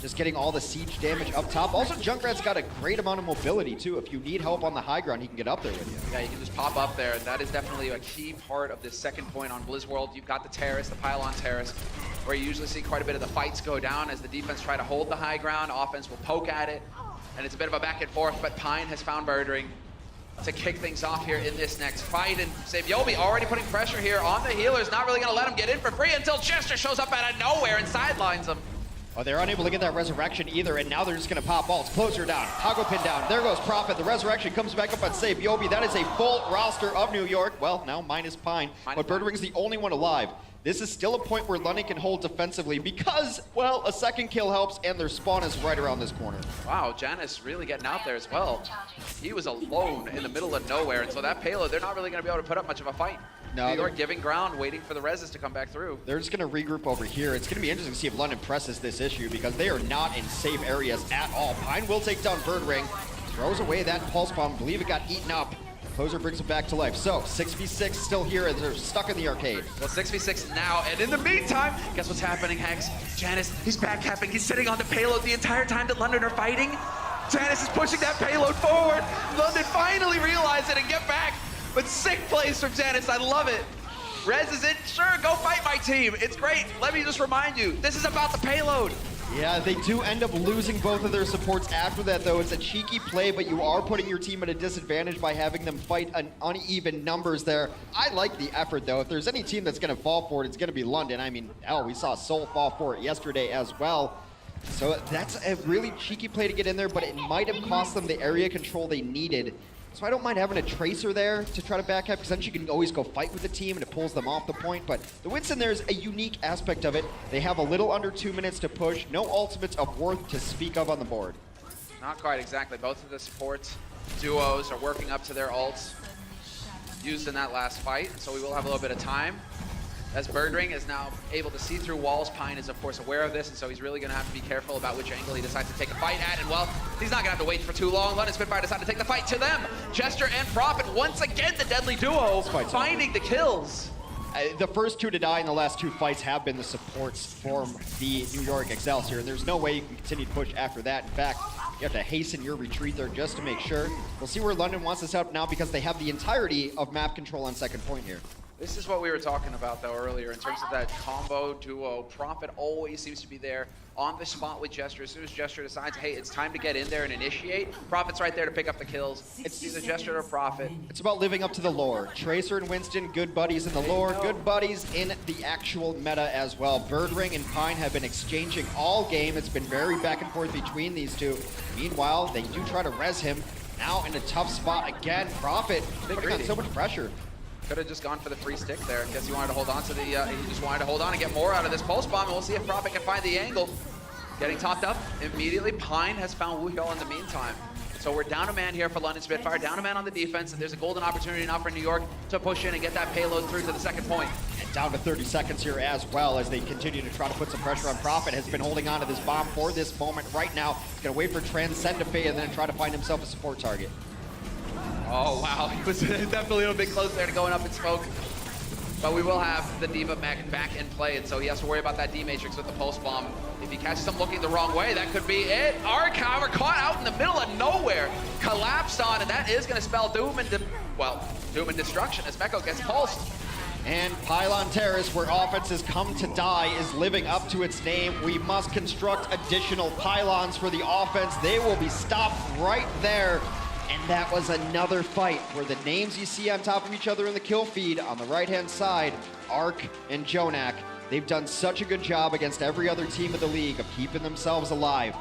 Just getting all the siege damage up top. Also, Junkrat's got a great amount of mobility, too. If you need help on the high ground, he can get up there with you. Yeah, you can just pop up there. That is definitely a key part of this second point on Blizz World. You've got the terrace, the pylon terrace, where you usually see quite a bit of the fights go down as the defense try to hold the high ground. Offense will poke at it, and it's a bit of a back and forth, but Pine has found Birdring to kick things off here in this next fight. And Sabiobi already putting pressure here on the healers, not really going to let him get in for free until Chester shows up out of nowhere and sidelines him. Oh, they're unable to get that resurrection either, and now they're just going to pop balls. Closer down, Hago pin down. There goes Prophet. The resurrection comes back up on Sabiobi. That is a full roster of New York. Well, now minus Pine, but Birdring's the only one alive. This is still a point where London can hold defensively because, well, a second kill helps, and their spawn is right around this corner. Wow, Janus really getting out there as well. He was alone in the middle of nowhere, and so that payload, they're not really going to be able to put up much of a fight. No, New York giving ground, waiting for the reses to come back through. They're just going to regroup over here. It's going to be interesting to see if London presses this issue because they are not in safe areas at all. Pine will take down Birdring, throws away that pulse bomb. Believe it got eaten up. Closer brings it back to life. So 6v6 still here as they're stuck in the arcade. Well, 6v6 now, and in the meantime, guess what's happening, Hex? Janus, he's backcapping. He's sitting on the payload the entire time that London are fighting. Janus is pushing that payload forward. London finally realize it and get back. But sick plays from Janus, I love it. Rez is in, sure, go fight my team. It's great. Let me just remind you, this is about the payload. Yeah, they do end up losing both of their supports after that, though. It's a cheeky play, but you are putting your team at a disadvantage by having them fight an uneven numbers there. I like the effort, though. If there's any team that's going to fall for it, it's going to be London. I mean, hell, we saw Seoul fall for it yesterday as well. So that's a really cheeky play to get in there, but it might have cost them the area control they needed So I don't mind having a Tracer there to try to back up, because then she can always go fight with the team and it pulls them off the point. But the Winston, there's a unique aspect of it. They have a little under 2 minutes to push. No ultimates of worth to speak of on the board. Not quite exactly. Both of the support duos are working up to their ults used in that last fight, so we will have a little bit of time. As Birdring is now able to see through walls, Pine is of course aware of this, and so he's really going to have to be careful about which angle he decides to take a fight at. And well, he's not going to have to wait for too long. London Spitfire decide to take the fight to them. Jester and Prophet, once again the deadly duo, finding the kills. The first two to die in the last two fights have been the supports from the New York Excelsior, and there's no way you can continue to push after that. In fact, you have to hasten your retreat there just to make sure. We'll see where London wants this out now, because they have the entirety of map control on second point here. This is what we were talking about, though, earlier in terms of that combo duo. Prophet always seems to be there on the spot with Jester. As soon as Jester decides, hey, it's time to get in there and initiate, Prophet's right there to pick up the kills. It's either Jester or Prophet. It's about living up to the lore. Tracer and Winston, good buddies in the lore, good buddies in the actual meta as well. Birdring and Pine have been exchanging all game. It's been very back and forth between these two. Meanwhile, they do try to res him. Now in a tough spot again. Prophet putting on so much pressure. Could have just gone for the free stick there. Guess he wanted to hold on to the, he just wanted to hold on and get more out of this pulse bomb, and we'll see if Prophet can find the angle. Getting topped up immediately. Pine has found Wuyol in the meantime. So we're down a man here for London Spitfire, down a man on the defense, and there's a golden opportunity now for New York to push in and get that payload through to the second point. And down to 30 seconds here as well, as they continue to try to put some pressure on Prophet. Has been holding on to this bomb for this moment right now. He's gonna wait for Transcend to fade and then try to find himself a support target. Oh, wow. He was definitely a bit close there to going up in smoke. But we will have the D.Va back in play, and so he has to worry about that D-Matrix with the Pulse Bomb. If he catches him looking the wrong way, that could be it. Arc, however, caught out in the middle of nowhere. Collapsed on, and that is going to spell doom and destruction as Meko gets pulsed. And Pylon Terrace, where offenses come to die, is living up to its name. We must construct additional pylons for the offense. They will be stopped right there. And that was another fight where the names you see on top of each other in the kill feed on the right-hand side, Arc and Jonak, they've done such a good job against every other team of the league of keeping themselves alive.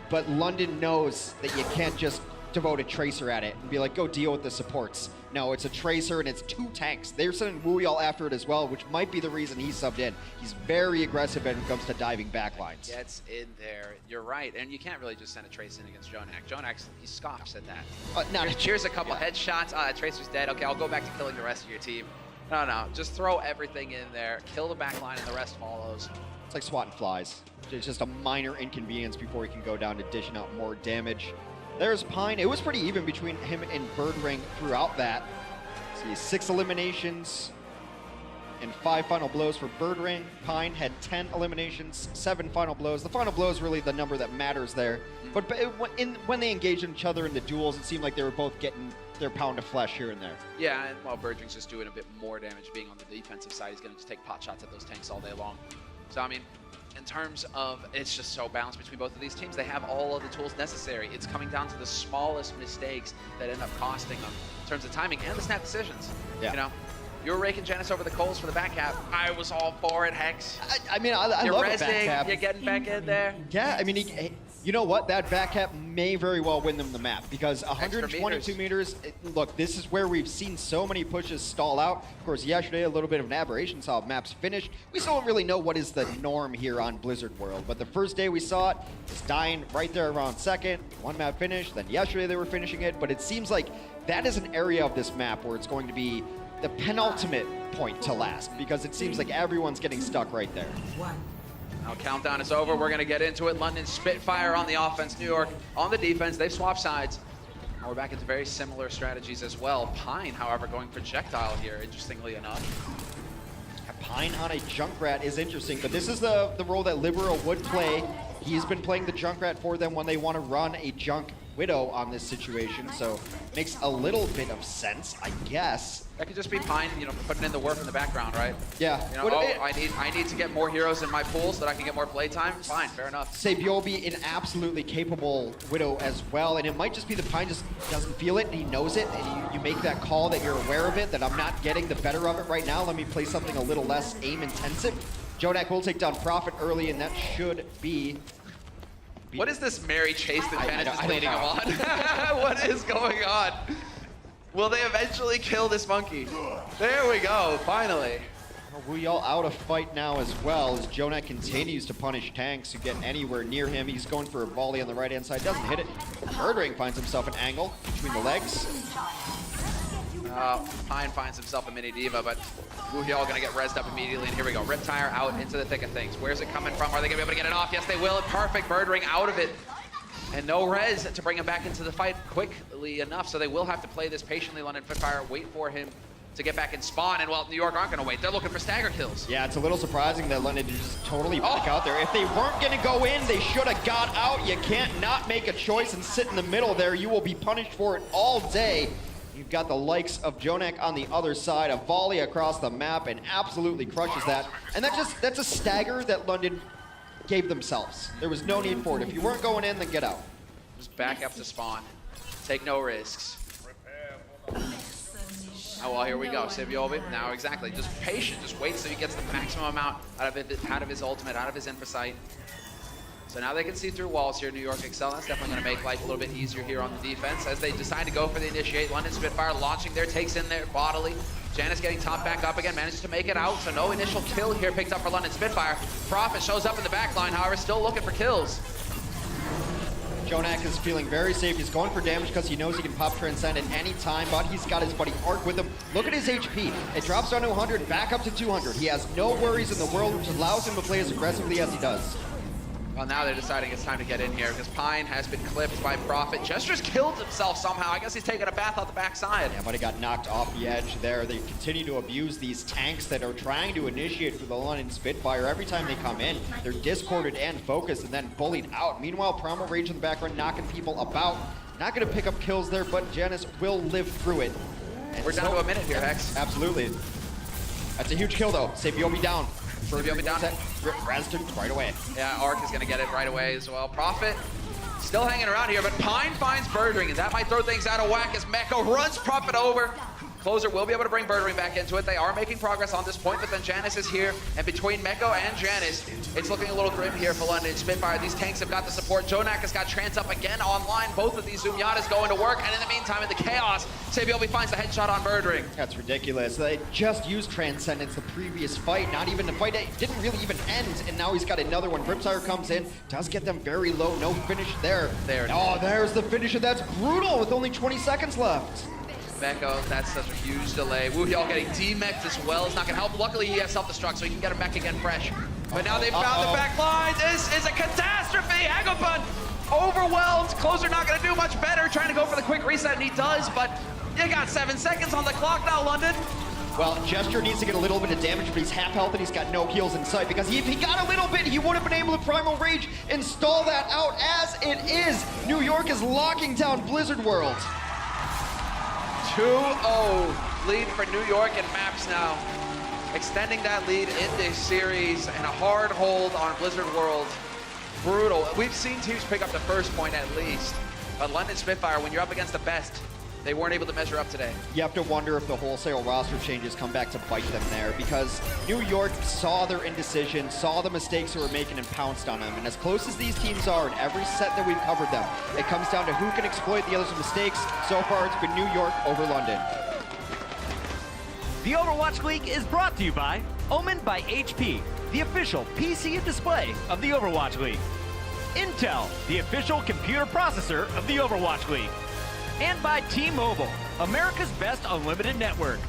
But London knows that you can't just devote a Tracer at it and be like, go deal with the supports. No, it's a Tracer and it's two tanks. They're sending Wuyol after it as well, which might be the reason he's subbed in. He's very aggressive when it comes to diving backlines. Gets in there. You're right. And you can't really just send a Tracer in against Jonak. Jonak, he scoffs at that. Cheers a couple headshots. Tracer's dead. Okay, I'll go back to killing the rest of your team. No. Just throw everything in there. Kill the backline and the rest follows. It's like swatting flies. It's just a minor inconvenience before he can go down to dishing out more damage. There's Pine. It was pretty even between him and Birdring throughout that. See, 6 eliminations and 5 final blows for Birdring. Pine had 10 eliminations, 7 final blows. The final blow is really the number that matters there. But when they engaged each other in the duels, it seemed like they were both getting their pound of flesh here and there. Yeah, and while Birdring's just doing a bit more damage being on the defensive side, he's going to just take pot shots at those tanks all day long. So, I mean, in terms of, it's just so balanced between both of these teams. They have all of the tools necessary. It's coming down to the smallest mistakes that end up costing them in terms of timing and the snap decisions. Yeah. You know, you're raking Genis over the coals for the back cap. I was all for it, Hex. I mean, I love a back cap. You're getting back in there. Yeah, I mean, you know what? That back cap may very well win them the map, because 122 meters, look, this is where we've seen so many pushes stall out. Of course, yesterday, a little bit of an aberration, saw maps finished. We still don't really know what is the norm here on Blizzard World, but the first day we saw it, it's dying right there around second. One map finished, then yesterday they were finishing it, but it seems like that is an area of this map where it's going to be the penultimate point to last, because it seems like everyone's getting stuck right there. Now countdown is over. We're going to get into it. London Spitfire on the offense, New York on the defense. They've swapped sides. Now we're back into very similar strategies as well. Pine, however, going projectile here, interestingly enough. Pine on a Junkrat is interesting, but this is the role that Libero would play. He's been playing the Junkrat for them when they want to run a Junk Widow on this situation, so makes a little bit of sense, I guess. That could just be Pine, you know, putting in the work in the background, right? Yeah. You know, I need to get more heroes in my pool so that I can get more playtime. Fine, fair enough. Sabiobi, an absolutely capable Widow as well, and it might just be the Pine just doesn't feel it, and he knows it, and you make that call that you're aware of it, that I'm not getting the better of it right now. Let me play something a little less aim-intensive. Jonak will take down Prophet early, and that should be... What is this Mary Chase that Janet is leading him on? What is going on? Will they eventually kill this monkey? There we go, finally. Wuyal out of fight now as well as Jonak continues to punish tanks who get anywhere near him. He's going for a volley on the right-hand side, doesn't hit it. Murdering finds himself an angle between the legs. Pine finds himself a mini diva, but Wuyal gonna get rezzed up immediately, and here we go. Riptire out into the thick of things. Where's it coming from? Are they gonna be able to get it off? Yes, they will. Perfect birdring out of it. And no res to bring him back into the fight quickly enough, so they will have to play this patiently. London Spitfire, wait for him to get back in spawn, and well, New York aren't gonna wait. They're looking for stagger kills. Yeah, it's a little surprising that London just totally back out there. If they weren't gonna go in, they should have got out. You can't not make a choice and sit in the middle there. You will be punished for it all day. You've got the likes of Jonak on the other side, a volley across the map, and absolutely crushes that. And that's a stagger that London gave themselves. There was no need for it. If you weren't going in, then get out. Just back up to spawn. Take no risks. Oh, well, here we go. Sibyobi, now exactly. Just patient, just wait so he gets the maximum amount out of his ultimate, out of his infosight. So now they can see through walls here. New York Excel. That's definitely going to make life a little bit easier here on the defense as they decide to go for the initiate. London Spitfire launching their takes in there bodily. Janice getting top back up again, manages to make it out. So no initial kill here picked up for London Spitfire. Prophet shows up in the back line, however, still looking for kills. Jonak is feeling very safe. He's going for damage because he knows he can pop Transcend at any time, but he's got his buddy Arc with him. Look at his HP. It drops down to 100, back up to 200. He has no worries in the world, which allows him to play as aggressively as he does. Well, now they're deciding it's time to get in here because Pine has been clipped by Prophet. Jester's killed himself somehow. I guess he's taking a bath out the backside. Yeah, but he got knocked off the edge there. They continue to abuse these tanks that are trying to initiate for the London Spitfire. Every time they come in, they're discorded and focused and then bullied out. Meanwhile, Primal Rage in the background knocking people about. Not going to pick up kills there, but Janice will live through it. And we're down to a minute here, Hex. Absolutely. That's a huge kill, though. Sabiobi down. Sabiobi down. Razton right away. Yeah, Arc is going to get it right away as well. Prophet still hanging around here, but Pine finds Birdring, and that might throw things out of whack as Mecco runs Prophet over. Closer will be able to bring Birdring back into it. They are making progress on this point, but then Janice is here, and between Mecco and Janice, it's looking a little grim here for London Spitfire. These tanks have got the support. Jonak has got Trans up again online. Both of these Zunyatas going to work, and in the meantime, in the chaos, Sabiobi finds the headshot on Birdring. That's ridiculous. They just used Transcendence the previous fight, not even the fight. It didn't really even end, and now he's got another one. Riptire comes in, does get them very low. No finish there. Oh, there's the finisher. That's brutal with only 20 seconds left. Mecco, that's such a huge delay. Woohyall getting demeched as well. It's not going to help. Luckily, he has self-destruct, so he can get him back again fresh. But now they've found the back line. This is a catastrophe. Agapun overwhelmed. Closer not going to do much better. Trying to go for the quick reset, and he does, but you got 7 seconds on the clock now, London. Well, Gesture needs to get a little bit of damage, but he's half health and he's got no heals in sight because if he got a little bit, he would have been able to Primal Rage install that out as it is. New York is locking down Blizzard World. 2-0 lead for New York and Maps now. Extending that lead in this series and a hard hold on Blizzard World. Brutal. We've seen teams pick up the first point at least. But London Spitfire, when you're up against the best, they weren't able to measure up today. You have to wonder if the wholesale roster changes come back to bite them there because New York saw their indecision, saw the mistakes they were making and pounced on them. And as close as these teams are in every set that we've covered them, it comes down to who can exploit the other's mistakes. So far, it's been New York over London. The Overwatch League is brought to you by Omen by HP, the official PC and display of the Overwatch League. Intel, the official computer processor of the Overwatch League. And by T-Mobile, America's best unlimited network.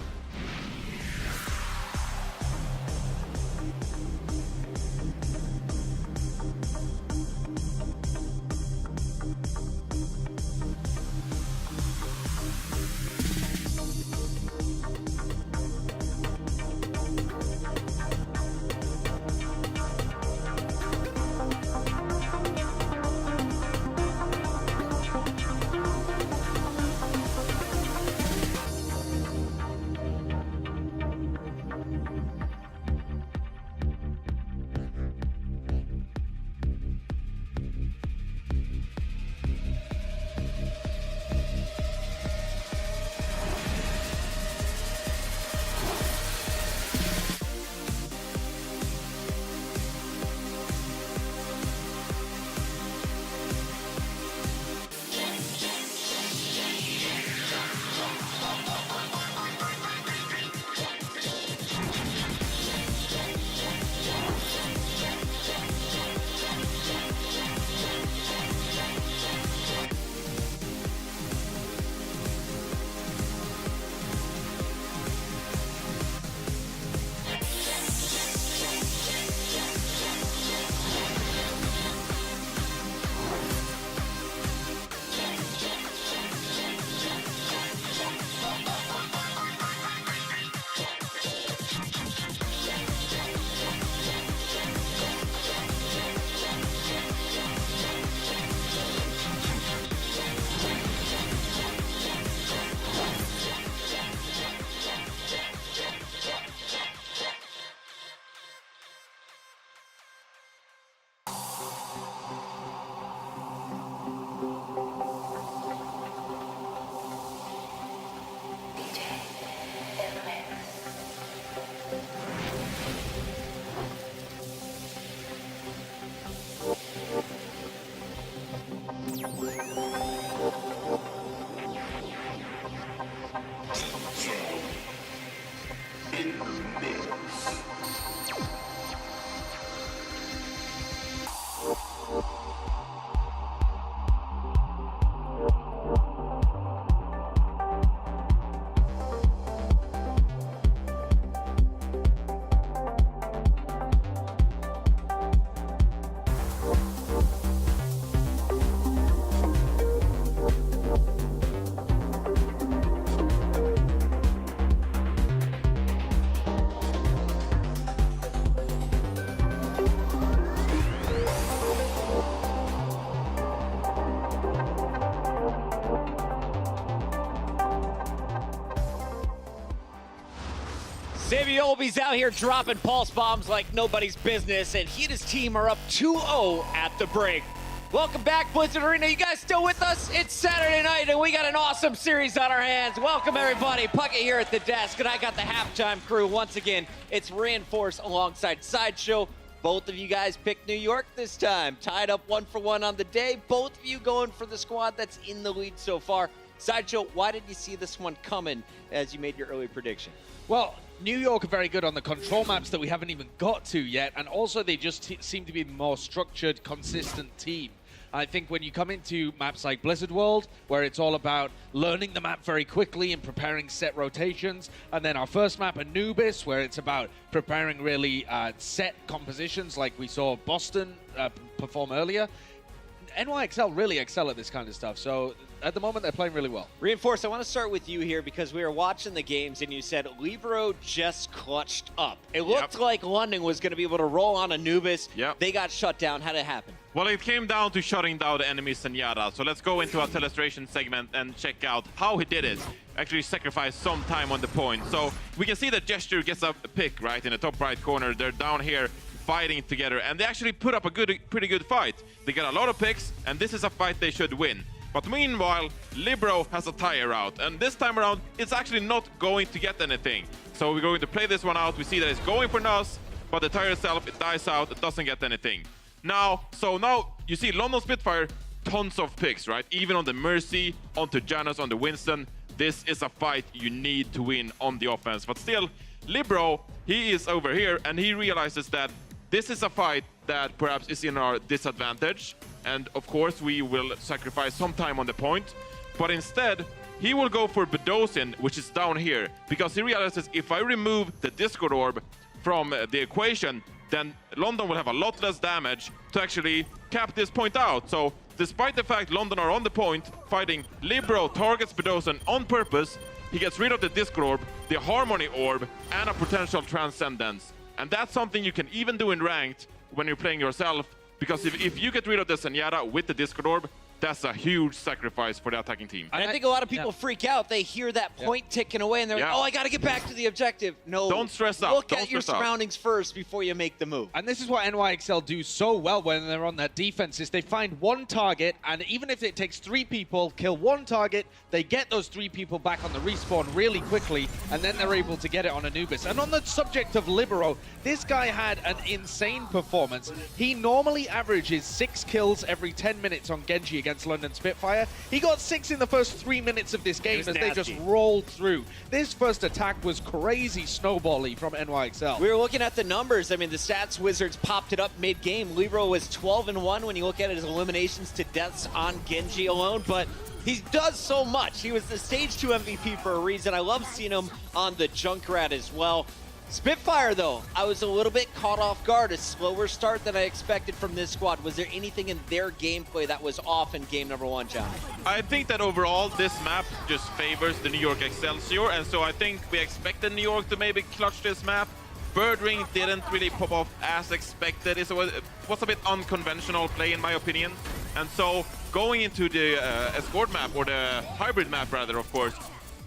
Saviolbi's out here dropping pulse bombs like nobody's business, and he and his team are up 2-0 at the break. Welcome back, Blizzard Arena. You guys still with us? It's Saturday night, and we got an awesome series on our hands. Welcome, everybody. Puckett here at the desk, and I got the halftime crew. Once again, it's Reinforce alongside Sideshow. Both of you guys picked New York this time. Tied up 1-for-1 on the day. Both of you going for the squad that's in the lead so far. Sideshow, why did you see this one coming as you made your early prediction? Well, New York are very good on the control maps that we haven't even got to yet, and also they just seem to be a more structured, consistent team. I think when you come into maps like Blizzard World, where it's all about learning the map very quickly and preparing set rotations, and then our first map, Anubis, where it's about preparing really set compositions like we saw Boston perform earlier, NYXL really excel at this kind of stuff. So at the moment, they're playing really well. Reinforce, I want to start with you here because we were watching the games and you said Libero just clutched up. It looked like London was going to be able to roll on Anubis. They got shut down. How did it happen? Well, it came down to shutting down the enemy Zenyatta. So let's go into our Telestration segment and check out how he did it. Actually sacrificed some time on the point. So we can see that Gesture gets a pick right in the top right corner. They're down here fighting together, and they actually put up a pretty good fight. They got a lot of picks, and this is a fight they should win. But meanwhile, Libero has a tire out, and this time around, it's actually not going to get anything. So we're going to play this one out. We see that it's going for Nuz, but the tire itself, it dies out, it doesn't get anything. Now you see London Spitfire, tons of picks, right? Even on the Mercy, onto Janus, on the Winston. This is a fight you need to win on the offense. But still, Libero, he is over here, and he realizes that this is a fight that perhaps is in our disadvantage, and of course we will sacrifice some time on the point, but instead he will go for Bedosian, which is down here, because he realizes if I remove the Discord Orb from the equation, then London will have a lot less damage to actually cap this point out. So despite the fact London are on the point fighting, Libero targets Bedosian on purpose. He gets rid of the Discord Orb, the Harmony Orb, and a potential Transcendence. And that's something you can even do in ranked when you're playing yourself, because if you get rid of the Zenyatta with the Discord Orb, that's a huge sacrifice for the attacking team. And I think a lot of people freak out. They hear that point ticking away, and they're like, oh, I got to get back to the objective. No. Don't stress out. Look at your surroundings first before you make the move. And this is what NYXL do so well when they're on that defense, is they find one target, and even if it takes 3 people, kill one target, they get those 3 people back on the respawn really quickly, and then they're able to get it on Anubis. And on the subject of Libero, this guy had an insane performance. He normally averages 6 kills every 10 minutes on Genji against London Spitfire. He got 6 in the first 3 minutes of this game as they just rolled through. This first attack was crazy snowbally from NYXL. We were looking at the numbers. I mean, the stats wizards popped it up mid-game. Libero was 12-1 when you look at it as eliminations to deaths on Genji alone, but he does so much. He was the Stage 2 MVP for a reason. I love seeing him on the Junkrat as well. Spitfire, though, I was a little bit caught off guard. A slower start than I expected from this squad. Was there anything in their gameplay that was off in game number 1, John? I think that overall, this map just favors the New York Excelsior, and so I think we expected New York to maybe clutch this map. Bird Ring didn't really pop off as expected. It was a bit unconventional play, in my opinion. And so, going into the escort map, or the hybrid map, rather, of course,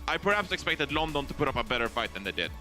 I perhaps expected London to put up a better fight than they did.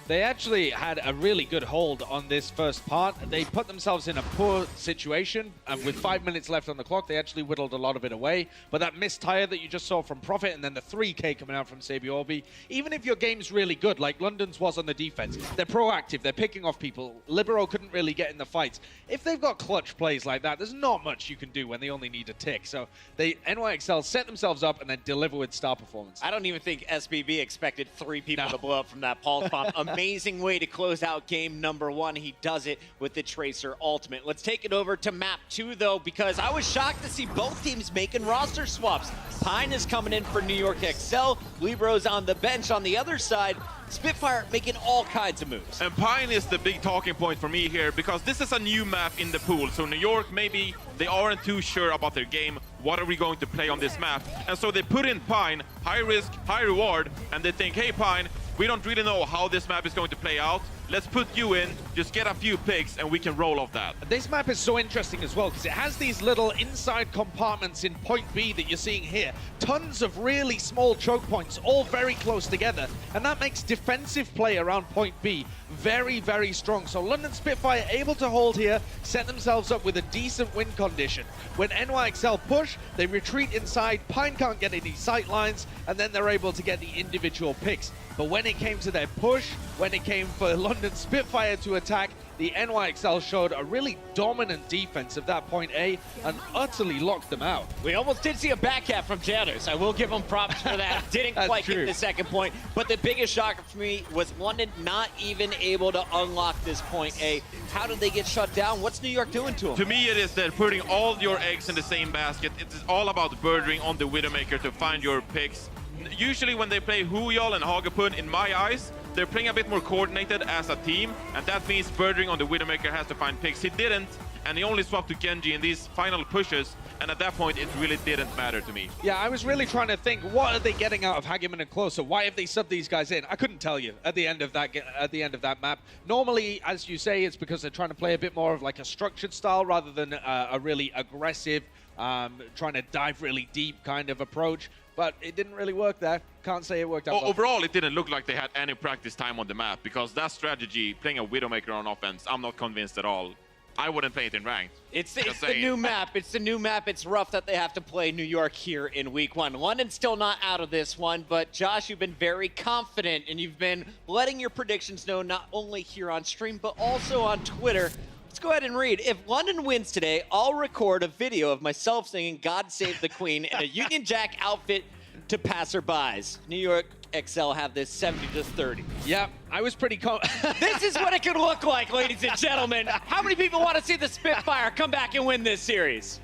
They actually had a really good hold on this first part. They put themselves in a poor situation, and with 5 minutes left on the clock, they actually whittled a lot of it away. But that missed tire that you just saw from Profit, and then the 3K coming out from Sabiorbi, even if your game's really good, like London's was on the defense, they're proactive, they're picking off people. Libero couldn't really get in the fights. If they've got clutch plays like that, there's not much you can do when they only need a tick. So NYXL set themselves up and then deliver with star performance. I don't even think SBB expected 3 people to blow up from that pulse bomb. Amazing way to close out game number 1. He does it with the Tracer Ultimate. Let's take it over to map 2, though, because I was shocked to see both teams making roster swaps. Pine is coming in for New York XL. Libro's on the bench on the other side. Spitfire making all kinds of moves. And Pine is the big talking point for me here, because this is a new map in the pool. So New York, maybe they aren't too sure about their game. What are we going to play on this map? And so they put in Pine, high risk, high reward, and they think, hey Pine, we don't really know how this map is going to play out. Let's put you in, just get a few picks, and we can roll off that. This map is so interesting as well because it has these little inside compartments in point B that you're seeing here. Tons of really small choke points, all very close together. And that makes defensive play around point B very, very strong. So London Spitfire able to hold here, set themselves up with a decent win condition. When NYXL push, they retreat inside, Pine can't get any sight lines, and then they're able to get the individual picks. But when it came to their push, when it came for London Spitfire to attack, the NYXL showed a really dominant defense of that point A and utterly locked them out. We almost did see a back half from Janus. I will give him props for that. Didn't quite get the second point. But the biggest shocker for me was London not even able to unlock this point A. How did they get shut down? What's New York doing to them? To me, it is that putting all your eggs in the same basket. It's all about birdering on the Widowmaker to find your picks. Usually when they play Huyol and Hagepun, in my eyes, they're playing a bit more coordinated as a team, and that means birdering on the Widowmaker has to find picks. He didn't, and he only swapped to Genji in these final pushes, and at that point, it really didn't matter to me. Yeah, I was really trying to think, what are they getting out of Hageman and Closer? Why have they subbed these guys in? I couldn't tell you at the end of that map. Normally, as you say, it's because they're trying to play a bit more of like a structured style rather than a really aggressive, trying to dive really deep kind of approach. But it didn't really work there. Can't say it worked out well. Overall, it didn't look like they had any practice time on the map, because that strategy, playing a Widowmaker on offense, I'm not convinced at all. I wouldn't play it in ranked. It's the new map. It's the new map. It's rough that they have to play New York here in week 1. London's still not out of this one, but Josh, you've been very confident, and you've been letting your predictions known not only here on stream, but also on Twitter. Let's go ahead and read. If London wins today, I'll record a video of myself singing God Save the Queen in a Union Jack outfit to passerbys. New York XL have this 70-30. Yeah, I was pretty This is what it could look like, ladies and gentlemen. How many people want to see the Spitfire come back and win this series?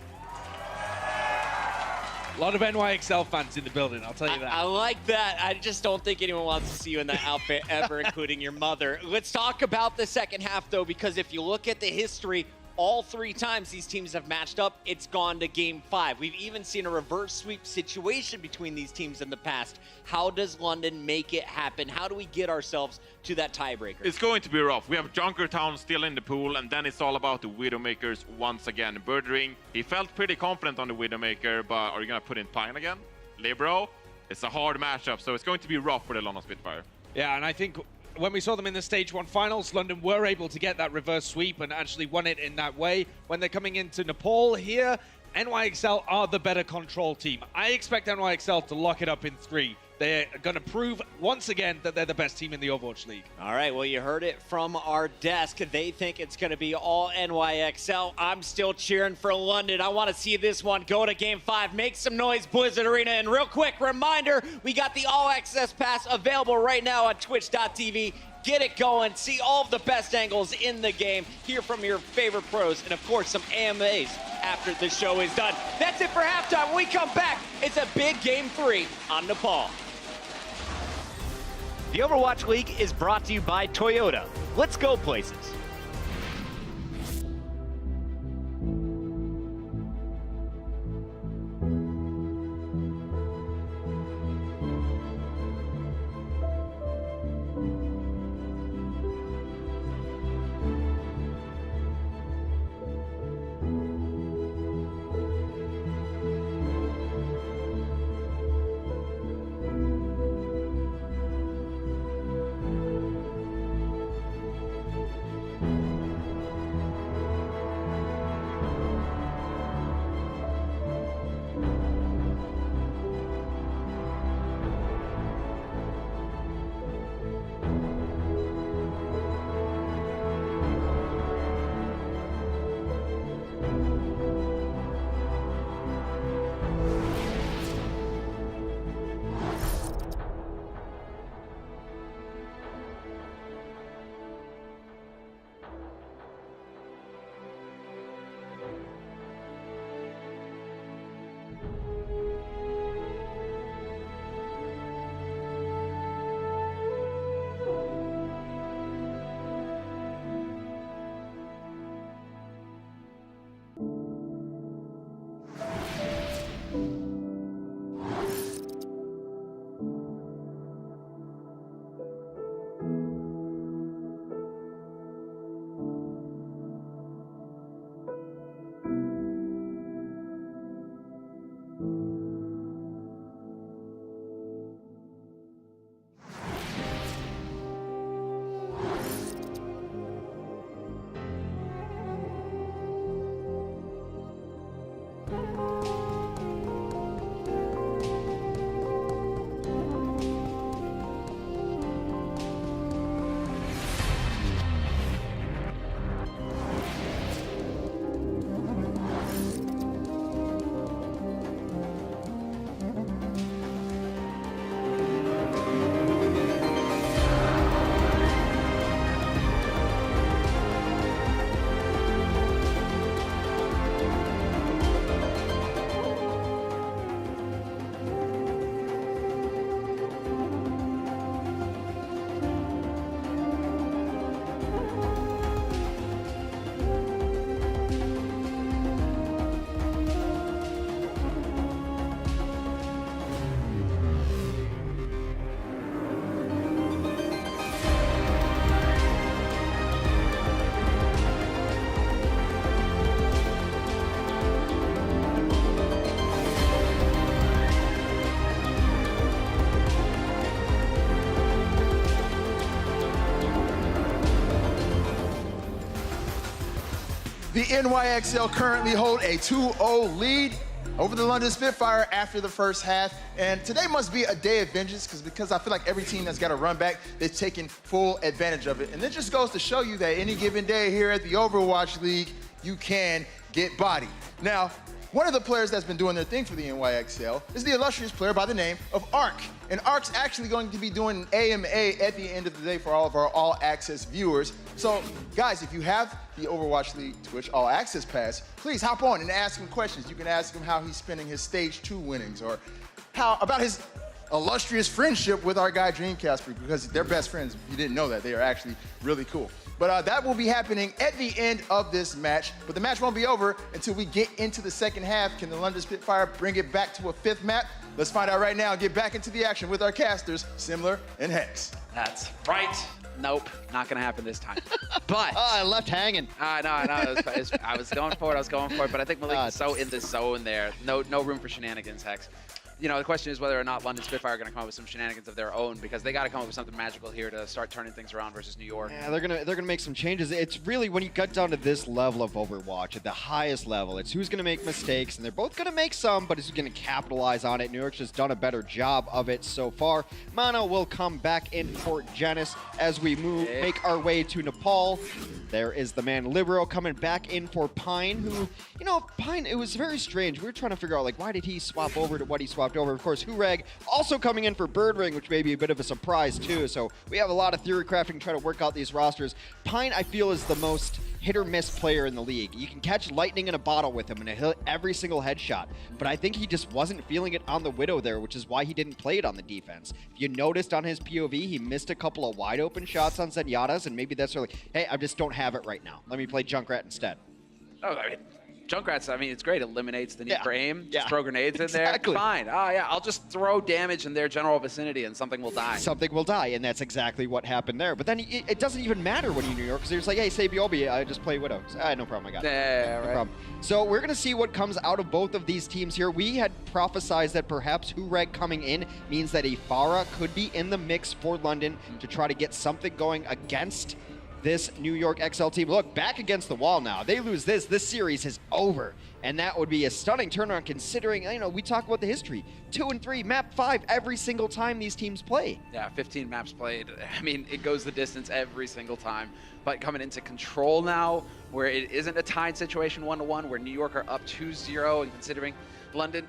A lot of NYXL fans in the building, I'll tell you that. I like that. I just don't think anyone wants to see you in that outfit ever, including your mother. Let's talk about the second half, though, because if you look at the history, all 3 times these teams have matched up, it's gone to game 5. We've even seen a reverse sweep situation between these teams in the past. How does London make it happen? How do we get ourselves to that tiebreaker? It's going to be rough. We have Junkertown still in the pool, and then it's all about the Widowmakers once again. Birdering, he felt pretty confident on the Widowmaker, but are you going to put in Pine again? Libero? It's a hard matchup, so it's going to be rough for the London Spitfire. Yeah, and I think when we saw them in the Stage 1 finals, London were able to get that reverse sweep and actually won it in that way. When they're coming into Nepal here, NYXL are the better control team. I expect NYXL to lock it up in 3. They're going to prove once again that they're the best team in the Overwatch League. All right, well, you heard it from our desk. They think it's going to be all NYXL. I'm still cheering for London. I want to see this one go to Game 5. Make some noise, Blizzard Arena. And real quick, reminder, we got the All Access Pass available right now on twitch.tv. Get it going. See all of the best angles in the game. Hear from your favorite pros. And, of course, some AMAs after the show is done. That's it for halftime. When we come back, it's a big Game 3 on Nepal. The Overwatch League is brought to you by Toyota. Let's go places. The NYXL currently hold a 2-0 lead over the London Spitfire after the first half. And today must be a day of vengeance because I feel like every team that's got a run back, they've taken full advantage of it. And it just goes to show you that any given day here at the Overwatch League, you can get bodied. Now, one of the players that's been doing their thing for the NYXL is the illustrious player by the name of Arc. And Arc's actually going to be doing an AMA at the end of the day for all of our All Access viewers. So, guys, if you have the Overwatch League Twitch All Access Pass, please hop on and ask him questions. You can ask him how he's spending his Stage 2 winnings, or about his illustrious friendship with our guy Dreamcasper, because they're best friends. If you didn't know that, they are actually really cool. But that will be happening at the end of this match. But the match won't be over until we get into the second half. Can the London Spitfire bring it back to a 5th map? Let's find out right now and get back into the action with our casters, Simler and Hex. That's right. Nope, not gonna happen this time. But I left hanging. I know. I was going for it. But I think Malik is so in the zone there. No room for shenanigans, Hex. You know, the question is whether or not London Spitfire are going to come up with some shenanigans of their own, because they got to come up with something magical here to start turning things around versus New York. Yeah, they're gonna make some changes. It's really, when you get down to this level of Overwatch, at the highest level, it's who's gonna make mistakes, and they're both gonna make some, but who's gonna capitalize on it. New York's just done a better job of it so far. Mono will come back in for Genis as we make our way to Nepal. There is the man Libero coming back in for Pine, who, you know, Pine, it was very strange. We were trying to figure out, like, why did he swap over to what he swapped over? Of course, Hureg also coming in for Birdring, which may be a bit of a surprise, too. So we have a lot of theory crafting, trying to work out these rosters. Pine, I feel, is the most hit-or-miss player in the league. You can catch lightning in a bottle with him and he'll hit every single headshot. But I think he just wasn't feeling it on the Widow there, which is why he didn't play it on the defense. If you noticed on his POV, he missed a couple of wide-open shots on Zenyatta's, and maybe that's like, hey, I just don't have it right now. Let me play Junkrat instead. Oh, I mean, Junkrat's, I mean, it's great. It eliminates the need for aim. Just throw grenades in Exactly. there. Fine. Oh, yeah, I'll just throw damage in their general vicinity and something will die. Something will die, and that's exactly what happened there. But then it doesn't even matter when you're New York, because you're just like, hey, say Biobi, I just play Widow. No problem, I got it. Yeah, right. No problem. So we're going to see what comes out of both of these teams here. We had prophesized that perhaps Hureg coming in means that a Pharah could be in the mix for London to try to get something going against this New York XL team. Look, back against the wall now. They lose this series is over. And that would be a stunning turnaround, considering, you know, we talk about the history. 2 and 3, map 5 every single time these teams play. Yeah, 15 maps played. I mean, it goes the distance every single time. But coming into Control now, where it isn't a tied situation 1-1, where New York are up 2-0, and considering London,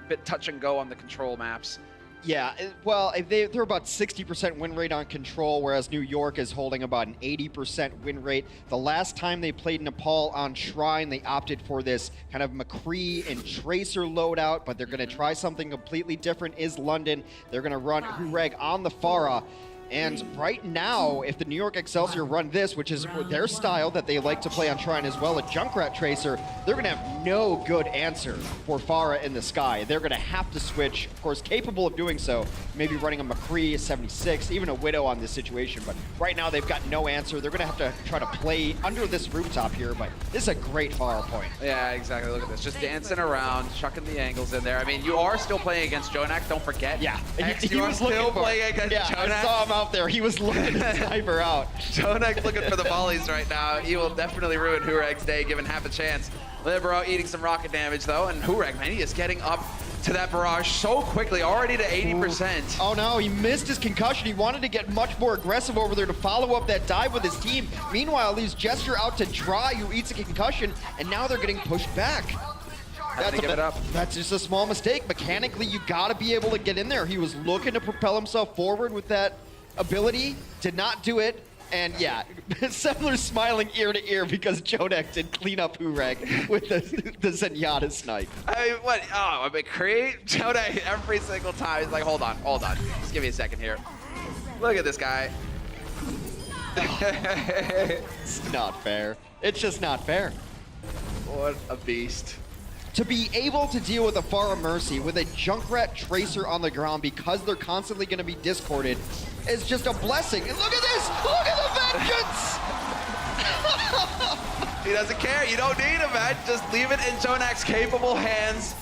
a bit touch and go on the Control maps. Yeah, well, they're about 60% win rate on Control, whereas New York is holding about an 80% win rate. The last time they played Nepal on Shrine, they opted for this kind of McCree and Tracer loadout, but they're going to try something completely different. Is London. They're going to run Hureg on the Pharah. And right now, if the New York Excelsior run this, which is their style that they like to play on Shrine as well, a Junkrat Tracer, they're going to have no good answer for Pharah in the sky. They're going to have to switch, of course, capable of doing so, maybe running a McCree, a 76, even a Widow on this situation. But right now, they've got no answer. They're going to have to try to play under this rooftop here, but this is a great Pharah point. Yeah, exactly. Look at this. Just dancing around, chucking the angles in there. I mean, you are still playing against Jonak, don't forget. Yeah. You are still playing against Jonak. I saw him out there. He was looking to sniper out. Jonak's looking for the volleys right now. He will definitely ruin Hureg's day, given half a chance. Libero eating some rocket damage, though, and Hureg, man, he is getting up to that barrage so quickly, already to 80%. Oh no, he missed his concussion. He wanted to get much more aggressive over there to follow up that dive with his team. Meanwhile, leaves Gesture out to dry, who eats a concussion, and now they're getting pushed back. That's just a small mistake. Mechanically, you gotta be able to get in there. He was looking to propel himself forward with that ability, did not do it, and yeah, Semler's smiling ear to ear because Jonak did clean up Hureg with the Zenyatta snipe. I mean, what? Oh, McCree? Jonak every single time. He's like, hold on. Just give me a second here. Look at this guy. It's not fair. It's just not fair. What a beast. To be able to deal with a Pharah Mercy with a Junkrat Tracer on the ground because they're constantly going to be discorded is just a blessing. And look at this! Look at the vengeance! He doesn't care. You don't need him, man. Just leave it in Jonak's capable hands.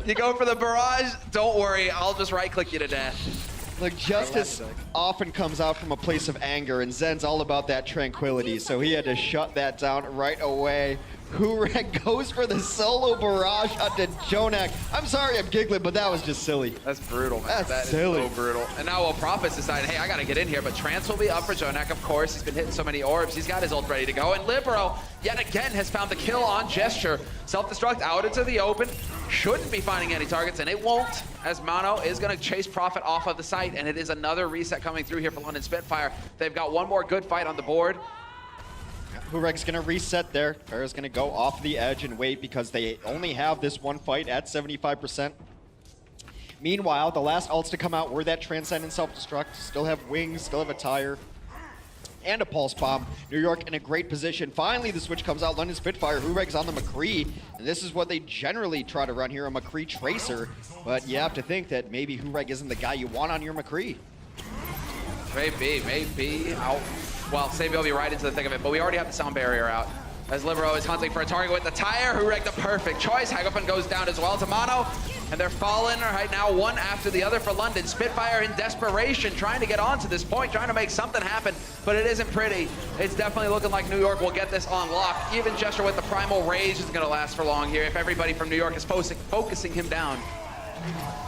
You go for the barrage, don't worry. I'll just right-click you to death. Look, justice often comes out from a place of anger, and Zen's all about that tranquility, so he had to shut that down right away. Hurek goes for the solo barrage onto Jonak. I'm sorry I'm giggling, but that was just silly. That's brutal, man. That's silly. Is so brutal. And now while Prophet's deciding, hey, I gotta get in here, but Trance will be up for Jonak, of course. He's been hitting so many orbs. He's got his ult ready to go. And Libero, yet again, has found the kill on Gesture. Self-destruct out into the open. Shouldn't be finding any targets, and it won't, as Mano is gonna chase Prophet off of the site, and it is another reset coming through here for London Spitfire. They've got one more good fight on the board. Hurek's gonna reset there. Farah's gonna go off the edge and wait because they only have this one fight at 75%. Meanwhile, the last ults to come out were that Transcendent Self-Destruct. Still have wings, still have a tire, and a Pulse Bomb. New York in a great position. Finally, the switch comes out. London Spitfire, Hurek's on the McCree, and this is what they generally try to run here, a McCree Tracer. But you have to think that maybe Hurek isn't the guy you want on your McCree. Maybe. Well, Sabi will be right into the thick of it, but we already have the sound barrier out. As Libero is hunting for a target with the tire, Hurek the perfect choice. Hagafun goes down as well to Mano, and they're falling right now one after the other for London. Spitfire in desperation, trying to get onto this point, trying to make something happen, but it isn't pretty. It's definitely looking like New York will get this on lock. Even Gesture with the Primal Rage isn't gonna last for long here if everybody from New York is focusing him down.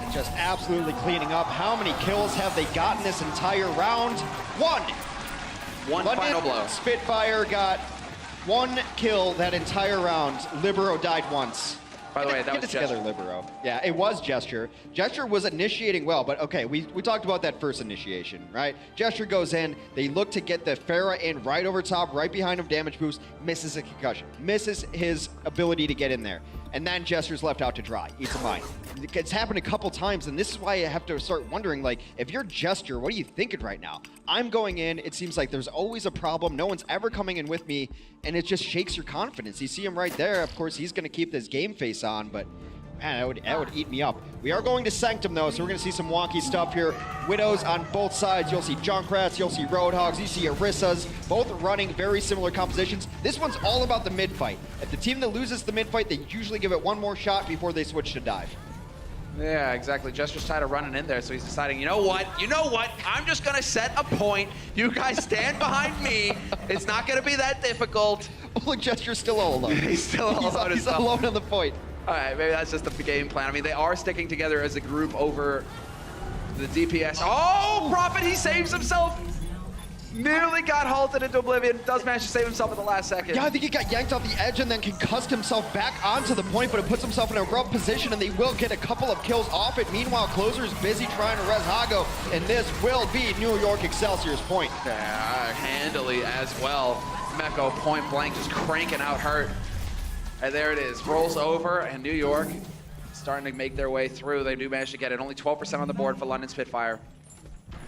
And just absolutely cleaning up. How many kills have they gotten this entire round? One London final blow. Spitfire got one kill that entire round. Libero died once. By the way, that Get was it together, Gesture. Libero. Yeah, it was Gesture. Gesture was initiating well, but okay, we talked about that first initiation, right? Gesture goes in, they look to get the Pharah in right over top, right behind him, damage boost, misses a concussion, misses his ability to get in there. And then Gesture's left out to dry, eats a mine. It's happened a couple times, and this is why I have to start wondering, like, if you're Gesture, what are you thinking right now? I'm going in, it seems like there's always a problem, no one's ever coming in with me, and it just shakes your confidence. You see him right there, of course he's gonna keep this game face on, but man, that would eat me up. We are going to Sanctum though, so we're gonna see some wonky stuff here. Widows on both sides, you'll see Junkrats, you'll see Roadhogs, you see Orissas, both running very similar compositions. This one's all about the mid fight. If the team that loses the mid fight, they usually give it one more shot before they switch to dive. Yeah, exactly. Gesture's tired of running in there, so he's deciding, you know what? I'm just gonna set a point. You guys stand behind me. It's not gonna be that difficult. Oh, look, Gesture's still all alone. He's still all alone. He's alone on the point. All right, maybe that's just the game plan. I mean, they are sticking together as a group over the DPS. Oh, Prophet, he saves himself. Nearly got halted into oblivion. Does manage to save himself at the last second. Yeah, I think he got yanked off the edge and then concussed himself back onto the point, but it puts himself in a rough position, and they will get a couple of kills off it. Meanwhile, Closer's busy trying to res Hago, and this will be New York Excelsior's point. Yeah, handily as well. Meko point blank just cranking out hurt. And there it is, rolls over, and New York starting to make their way through. They do manage to get it. Only 12% on the board for London Spitfire.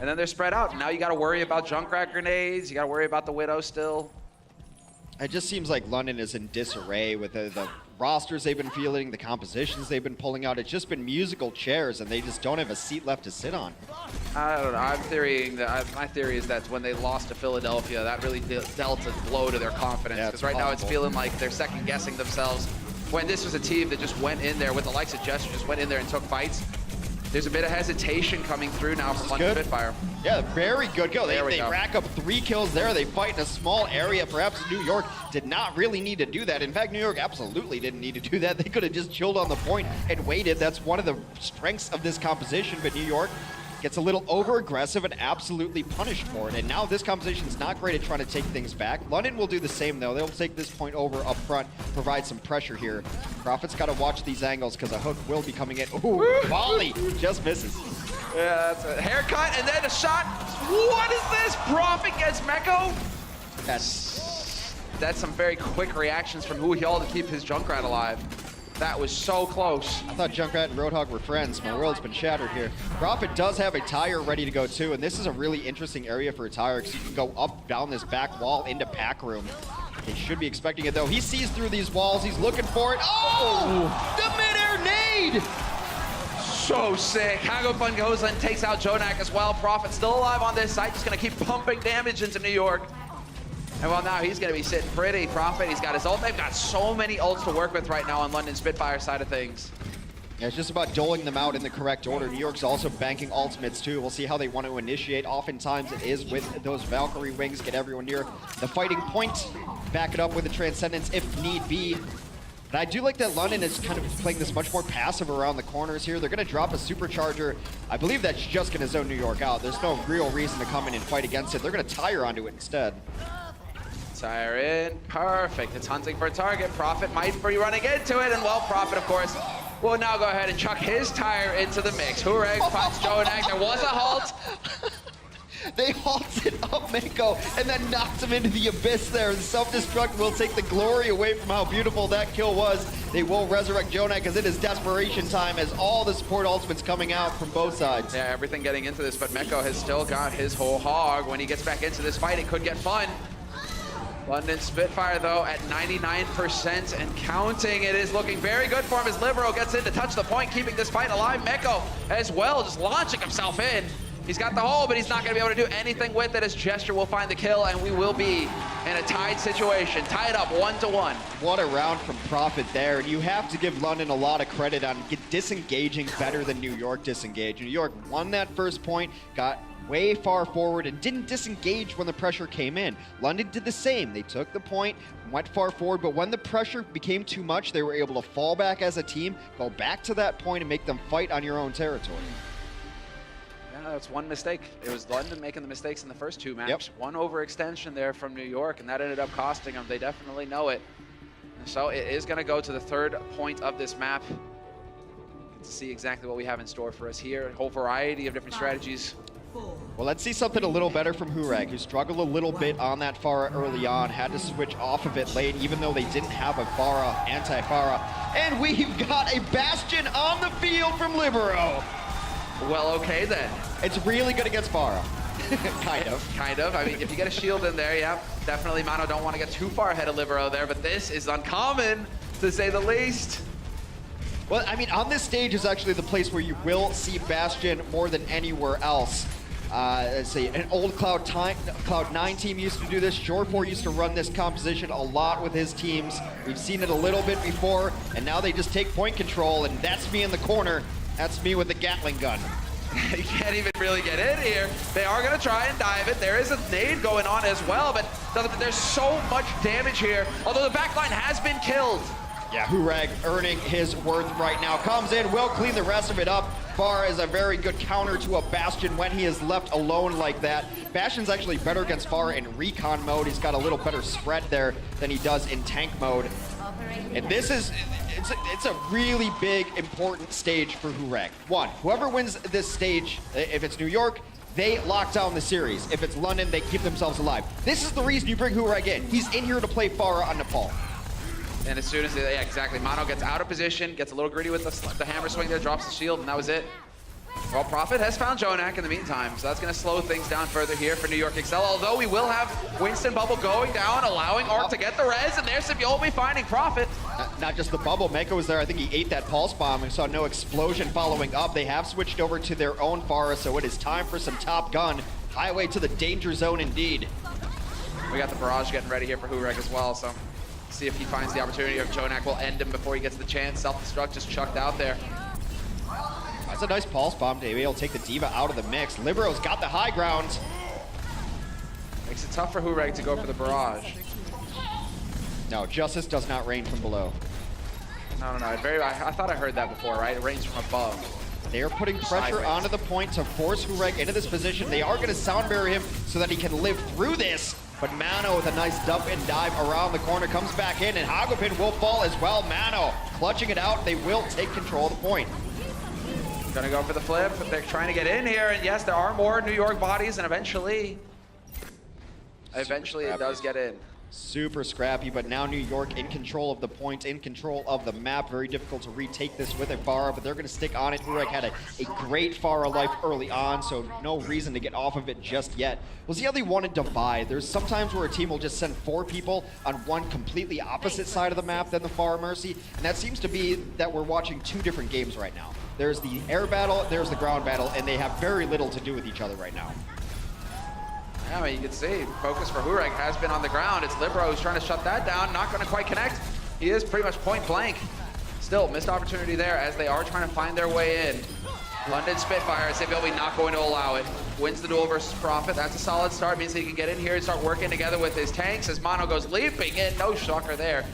And then they're spread out. Now you got to worry about Junkrat grenades. You got to worry about the Widow still. It just seems like London is in disarray with the rosters they've been fielding, the compositions they've been pulling out. It's just been musical chairs, and they just don't have a seat left to sit on. I don't know. My theory is that when they lost to Philadelphia, that really dealt a blow to their confidence. Because right now it's feeling like they're second-guessing themselves. When this was a team that just went in there with the likes of Gesture, just went in there and took fights. There's a bit of hesitation coming through now from London Spitfire. Yeah, very good kill. They go. rack up 3 kills there. They fight in a small area. Perhaps New York did not really need to do that. In fact, New York absolutely didn't need to do that. They could have just chilled on the point and waited. That's one of the strengths of this composition, but New York gets a little over-aggressive and absolutely punished for it. And now this composition's not great at trying to take things back. London will do the same, though. They'll take this point over up front, provide some pressure here. Prophet's got to watch these angles because a hook will be coming in. Ooh, volley just misses. Yeah, that's a haircut and then a shot. What is this? Prophet gets Meko? That's some very quick reactions from Huihyol to keep his Junkrat alive. That was so close. I thought Junkrat and Roadhog were friends. My world's been shattered here. Prophet does have a tire ready to go too, and this is a really interesting area for a tire because you can go up, down this back wall into pack room. He should be expecting it though. He sees through these walls. He's looking for it. Oh! The mid-air nade! So sick. Hagofun goes and takes out Jonak as well. Prophet still alive on this side, just gonna keep pumping damage into New York. And well, now he's gonna be sitting pretty. Prophet, he's got his ult. They've got so many ults to work with right now on London Spitfire side of things. Yeah, it's just about doling them out in the correct order. New York's also banking ultimates too. We'll see how they want to initiate. Oftentimes it is with those Valkyrie wings, get everyone near the fighting point, back it up with a Transcendence if need be. And I do like that London is kind of playing this much more passive around the corners here. They're going to drop a Supercharger. I believe that's just going to zone New York out. There's no real reason to come in and fight against it. They're going to tire onto it instead. Tire in, perfect. It's hunting for a target. Prophet might be running into it, and well, Prophet, of course, will now go ahead and chuck his tire into the mix. Hureg finds Jonak. There was a halt. They halted up Mako and then knocked him into the abyss there. The self-destruct will take the glory away from how beautiful that kill was. They will resurrect Jonak as it is desperation time as all the support ultimates coming out from both sides. Yeah, everything getting into this, but Meko has still got his whole hog. When he gets back into this fight, it could get fun. London Spitfire, though, at 99% and counting. It is looking very good for him as Libero gets in to touch the point, keeping this fight alive. Meko as well, just launching himself in. He's got the hole, but he's not going to be able to do anything with it as Gesture will find the kill, and we will be in a tied situation. Tied up 1-1. What a round from Prophet there. And you have to give London a lot of credit on disengaging better than New York disengaged. New York won that first point, got way far forward and didn't disengage when the pressure came in. London did the same. They took the point, went far forward, but when the pressure became too much, they were able to fall back as a team, go back to that point and make them fight on your own territory. Yeah, that's one mistake. It was London making the mistakes in the first two maps. Yep. One overextension there from New York, and that ended up costing them. They definitely know it. So it is going to go to the third point of this map. Get to see exactly what we have in store for us here. A whole variety of different strategies. Well, let's see something a little better from Hureg, who struggled a little bit on that Pharah early on, had to switch off of it late, even though they didn't have a Pharah, anti-Pharah. And we've got a Bastion on the field from Libero. Well, okay then. It's really good against Pharah. Kind of. Kind of. I mean, if you get a shield in there, yeah, definitely Mano don't want to get too far ahead of Libero there, but this is uncommon, to say the least. Well, I mean, on this stage is actually the place where you will see Bastion more than anywhere else. Let's see, an old Cloud9 team used to do this. Shore4 used to run this composition a lot with his teams. We've seen it a little bit before, and now they just take point control, and that's me in the corner. That's me with the Gatling gun. You can't even really get in here. They are going to try and dive it. There is a nade going on as well, but there's so much damage here, although the backline has been killed. Yeah, Hureg earning his worth right now. Comes in, will clean the rest of it up. Pharah is a very good counter to a Bastion when he is left alone like that. Bastion's actually better against Pharah in recon mode. He's got a little better spread there than he does in tank mode. And this is, it's a really big, important stage for Hureg. One, whoever wins this stage, if it's New York, they lock down the series. If it's London, they keep themselves alive. This is the reason you bring Hureg in. He's in here to play Pharah on Nepal. And as soon as, yeah, exactly, Mano gets out of position, gets a little greedy with the hammer swing there, drops the shield, and that was it. Well, Prophet has found Jonak in the meantime, so that's going to slow things down further here for New York Excel, although we will have Winston Bubble going down, allowing Arc to get the res, and there's Sibyobi finding Prophet. Not just the bubble, Mako was there. I think he ate that pulse bomb and saw no explosion following up. They have switched over to their own Pharah, so it is time for some Top Gun. Highway to the danger zone indeed. We got the barrage getting ready here for Hureg as well, so see if he finds the opportunity, or Jonak will end him before he gets the chance. Self-destruct just chucked out there. That's a nice pulse bomb to be able to take the Diva out of the mix. Libero's got the high ground. Makes it tough for Hureg to go for the barrage. No, justice does not rain from below. No. I thought I heard that before, right? It rains from above. They are putting pressure onto the point to force Hureg into this position. They are going to sound barrier him so that he can live through this. But Mano with a nice dump and dive around the corner comes back in, and Hagopin will fall as well. Mano clutching it out. They will take control of the point. Gonna go for the flip. They're trying to get in here, and yes, there are more New York bodies, and eventually it does get in. Super scrappy, but now New York in control of the point, in control of the map. Very difficult to retake this with a Pharah, but they're going to stick on it. Hureg had a great Pharah life early on, so no reason to get off of it just yet. We'll see how they want to divide. There's sometimes where a team will just send 4 people on one completely opposite side of the map than the Pharah Mercy, and that seems to be that we're watching 2 different games right now. There's the air battle, there's the ground battle, and they have very little to do with each other right now. Yeah, I mean, you can see focus for Hureg has been on the ground. It's Libero who's trying to shut that down. Not going to quite connect. He is pretty much point blank. Still, missed opportunity there as they are trying to find their way in. London Spitfire, Saviobi not going to allow it. Wins the duel versus Prophet. That's a solid start. Means he can get in here and start working together with his tanks as Mono goes leaping in. No shocker there.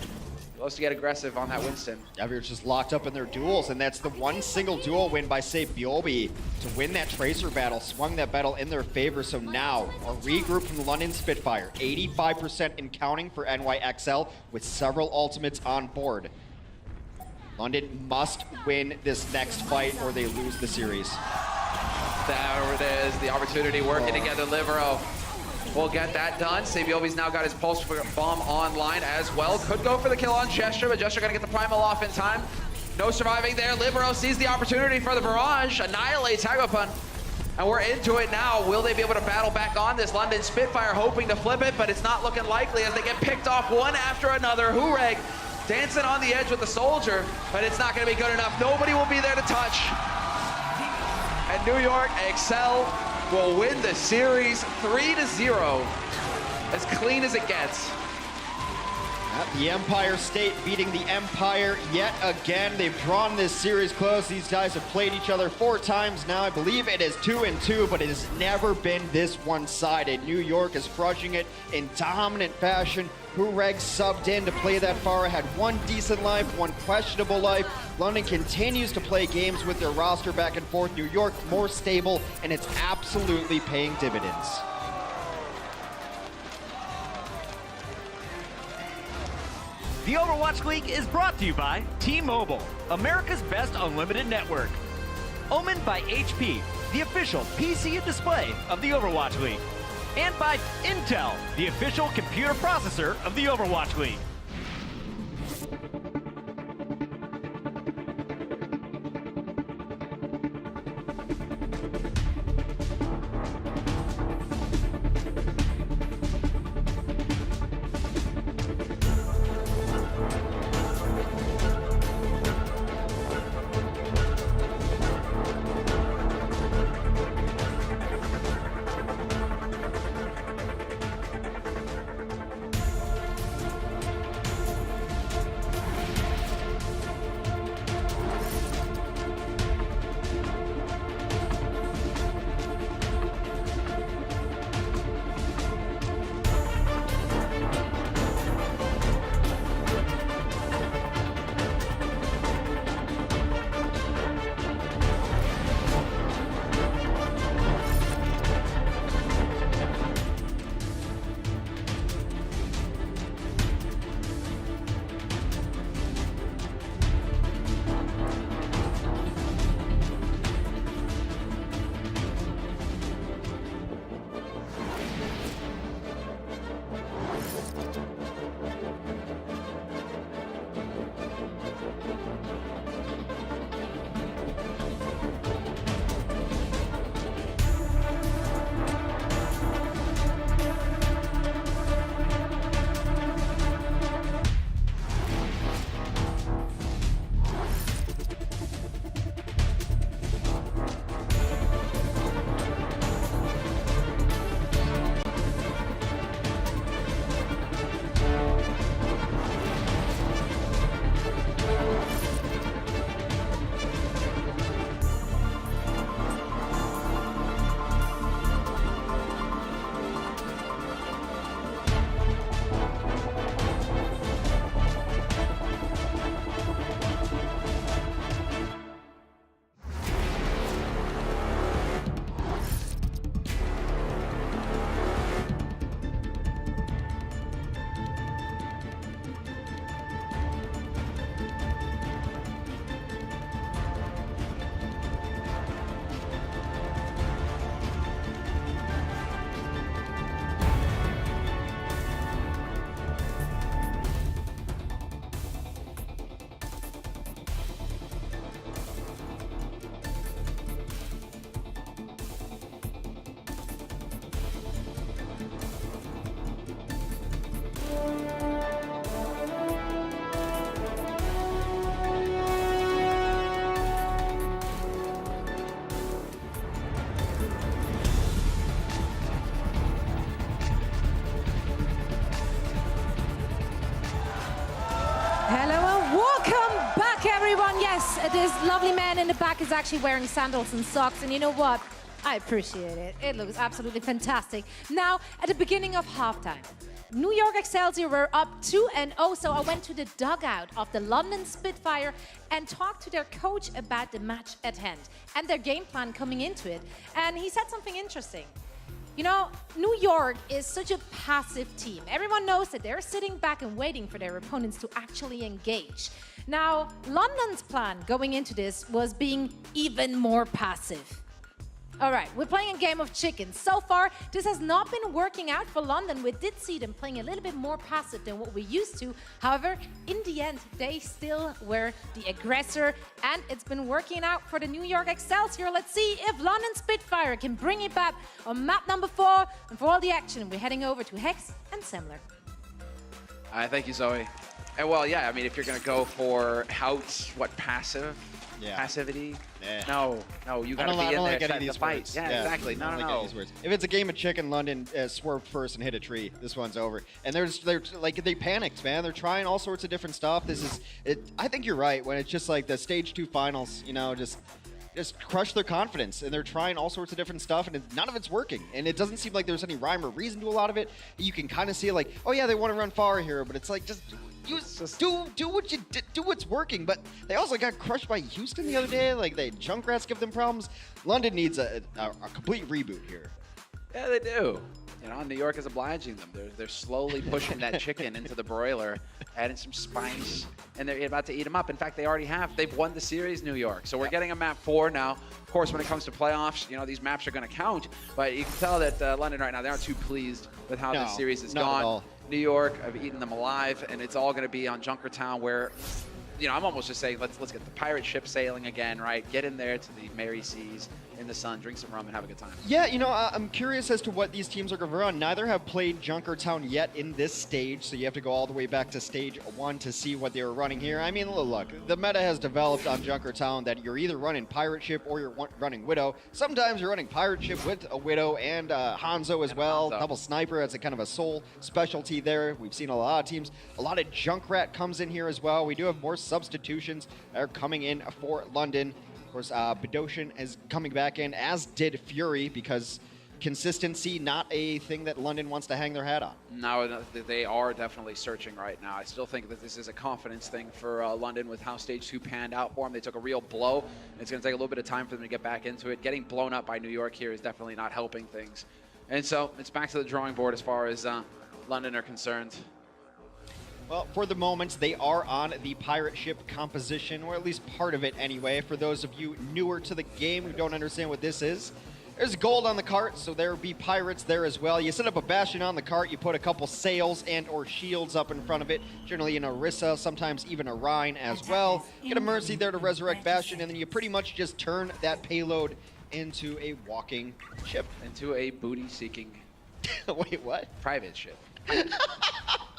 Supposed to get aggressive on that Winston. Everyone's just locked up in their duels, and that's the one single duel win by Saviobi to win that Tracer battle, swung that battle in their favor. So now, a regroup from the London Spitfire, 85% in counting for NYXL with several ultimates on board. London must win this next fight or they lose the series. There it is, the opportunity working together. Libero will get that done. Saviobi's now got his pulse bomb online as well. Could go for the kill on Gesture, but Gesture gonna get the primal off in time. No surviving there. Libero sees the opportunity for the barrage, annihilates Hagopun. And we're into it now. Will they be able to battle back on this London Spitfire, hoping to flip it, but it's not looking likely as they get picked off one after another. Hureg dancing on the edge with the soldier, but it's not gonna be good enough. Nobody will be there to touch. And New York XL will win the series 3-0, as clean as it gets. The Empire State beating the Empire yet again. They've drawn this series close. These guys have played each other 4 times now. I believe it is 2-2, but it has never been this one-sided. New York is crushing it in dominant fashion. Hureg subbed in to play that Pharah, had one decent life, one questionable life. London continues to play games with their roster back and forth. New York more stable, and it's absolutely paying dividends. The Overwatch League is brought to you by T-Mobile, America's best unlimited network. Omened by HP, the official PC and display of the Overwatch League. And by Intel, the official computer processor of the Overwatch League. this lovely man in the back is actually wearing sandals and socks, and you know what? I appreciate it. It looks absolutely fantastic. Now, at the beginning of halftime, New York Excelsior were up 2-0, so I went to the dugout of the London Spitfire and talked to their coach about the match at hand and their game plan coming into it. And he said something interesting. You know, New York is such a passive team. Everyone knows that they're sitting back and waiting for their opponents to actually engage. Now, London's plan going into this was being even more passive. All right, we're playing a game of chicken. So far, this has not been working out for London. We did see them playing a little bit more passive than what we used to. However, in the end, they still were the aggressor, and it's been working out for the New York Excelsior. Let's see if London Spitfire can bring it back on map number 4. And for all the action, we're heading over to Hex and Semler. Thank you, Zoe. And well, yeah, I mean, if you're going to go for passivity. No, you got to be in there setting the fight. Yeah, exactly. No. If it's a game of chicken, London swerved first and hit a tree. This one's over. And they panicked, man. They're trying all sorts of different stuff. I think you're right when it's just like the stage 2 finals, you know, just crush their confidence, and they're trying all sorts of different stuff, and none of it's working. And it doesn't seem like there's any rhyme or reason to a lot of it. You can kind of see like, oh yeah, they want to run far here, but it's like just do what's working. But they also got crushed by Houston the other day. Like Junkrats give them problems. London needs a complete reboot here. Yeah, they do. You know, New York is obliging them. They're slowly pushing that chicken into the broiler, adding some spice, and they're about to eat them up. In fact, they already have. They've won the series, New York. So we're getting a map 4 now. Of course, when it comes to playoffs, you know, these maps are going to count. But you can tell that London right now, they aren't too pleased with how this series has gone. At all. New York have eaten them alive, and it's all going to be on Junkertown where, you know, I'm almost just saying, let's get the pirate ship sailing again, right? Get in there to the Merry Seas in the sun, drink some rum, and have a good time. Yeah, you know, I'm curious as to what these teams are going to run. Neither have played Junkertown yet in this stage, so you have to go all the way back to stage 1 to see what they were running here. I mean, look, the meta has developed on Junkertown that you're either running Pirate Ship or you're running Widow. Sometimes you're running Pirate Ship with a Widow and Hanzo as well. Double Sniper, that's a kind of a sole specialty there. We've seen a lot of teams. A lot of Junkrat comes in here as well. We do have more substitutions that are coming in for London. Of course, Bedosian is coming back in, as did Fury, because consistency, not a thing that London wants to hang their hat on. No, they are definitely searching right now. I still think that this is a confidence thing for London with how stage 2 panned out for them. They took a real blow. It's going to take a little bit of time for them to get back into it. Getting blown up by New York here is definitely not helping things. And so it's back to the drawing board as far as London are concerned. Well, for the moment, they are on the pirate ship composition, or at least part of it anyway. For those of you newer to the game who don't understand what this is, there's gold on the cart, so there will be pirates there as well. You set up a bastion on the cart, you put a couple sails and or shields up in front of it, generally an Orisa, sometimes even a Rhine as well. Get a Mercy there to resurrect bastion, and then you pretty much just turn that payload into a walking ship. Into a booty-seeking... Wait, what? Private ship.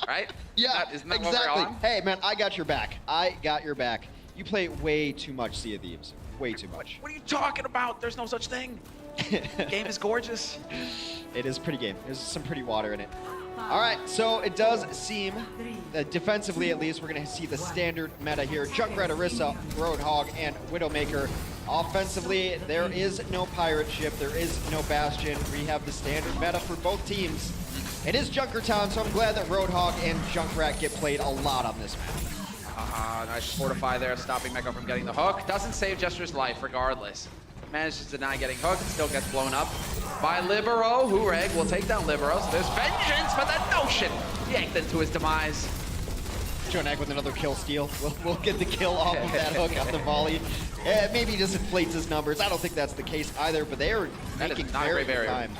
Right? Yeah, Isn't that exactly. What we're on? Hey, man, I got your back. I got your back. You play way too much Sea of Thieves. Way too much. What are you talking about? There's no such thing. The game is gorgeous. It is pretty game. There's some pretty water in it. All right, so it does seem that defensively, at least, we're going to see the standard meta here. Junkrat, Orisa, Roadhog, and Widowmaker. Offensively, there is no pirate ship. There is no bastion. We have the standard meta for both teams. It is Junkertown, so I'm glad that Roadhog and Junkrat get played a lot on this map. Nice fortify there, stopping Mecha from getting the hook. Doesn't save Jester's life regardless. Manages to deny getting hooked, still gets blown up by Libero. Hureg will take down Libero. So there's vengeance, but that Notion yanked into his demise. Jonag with another kill steal. We'll get the kill off of that hook off the volley. Maybe he just inflates his numbers. I don't think that's the case either, but they are making very good time.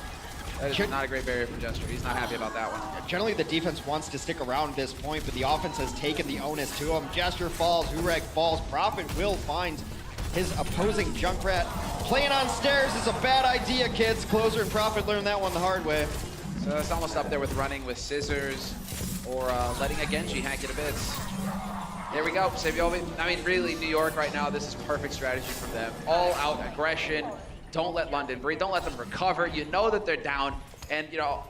That is not a great barrier for Jester. He's not happy about that one. Generally, the defense wants to stick around at this point, but the offense has taken the onus to him. Jester falls, Hureg falls. Prophet will find his opposing Junkrat. Playing on stairs is a bad idea, kids. Closer and Prophet learned that one the hard way. So it's almost up there with running with scissors or letting a Genji hack it to bits. There we go, Saviovi. I mean, really, New York right now, this is perfect strategy from them. All out aggression. Don't let London breathe. Don't let them recover. You know that they're down. And, you know,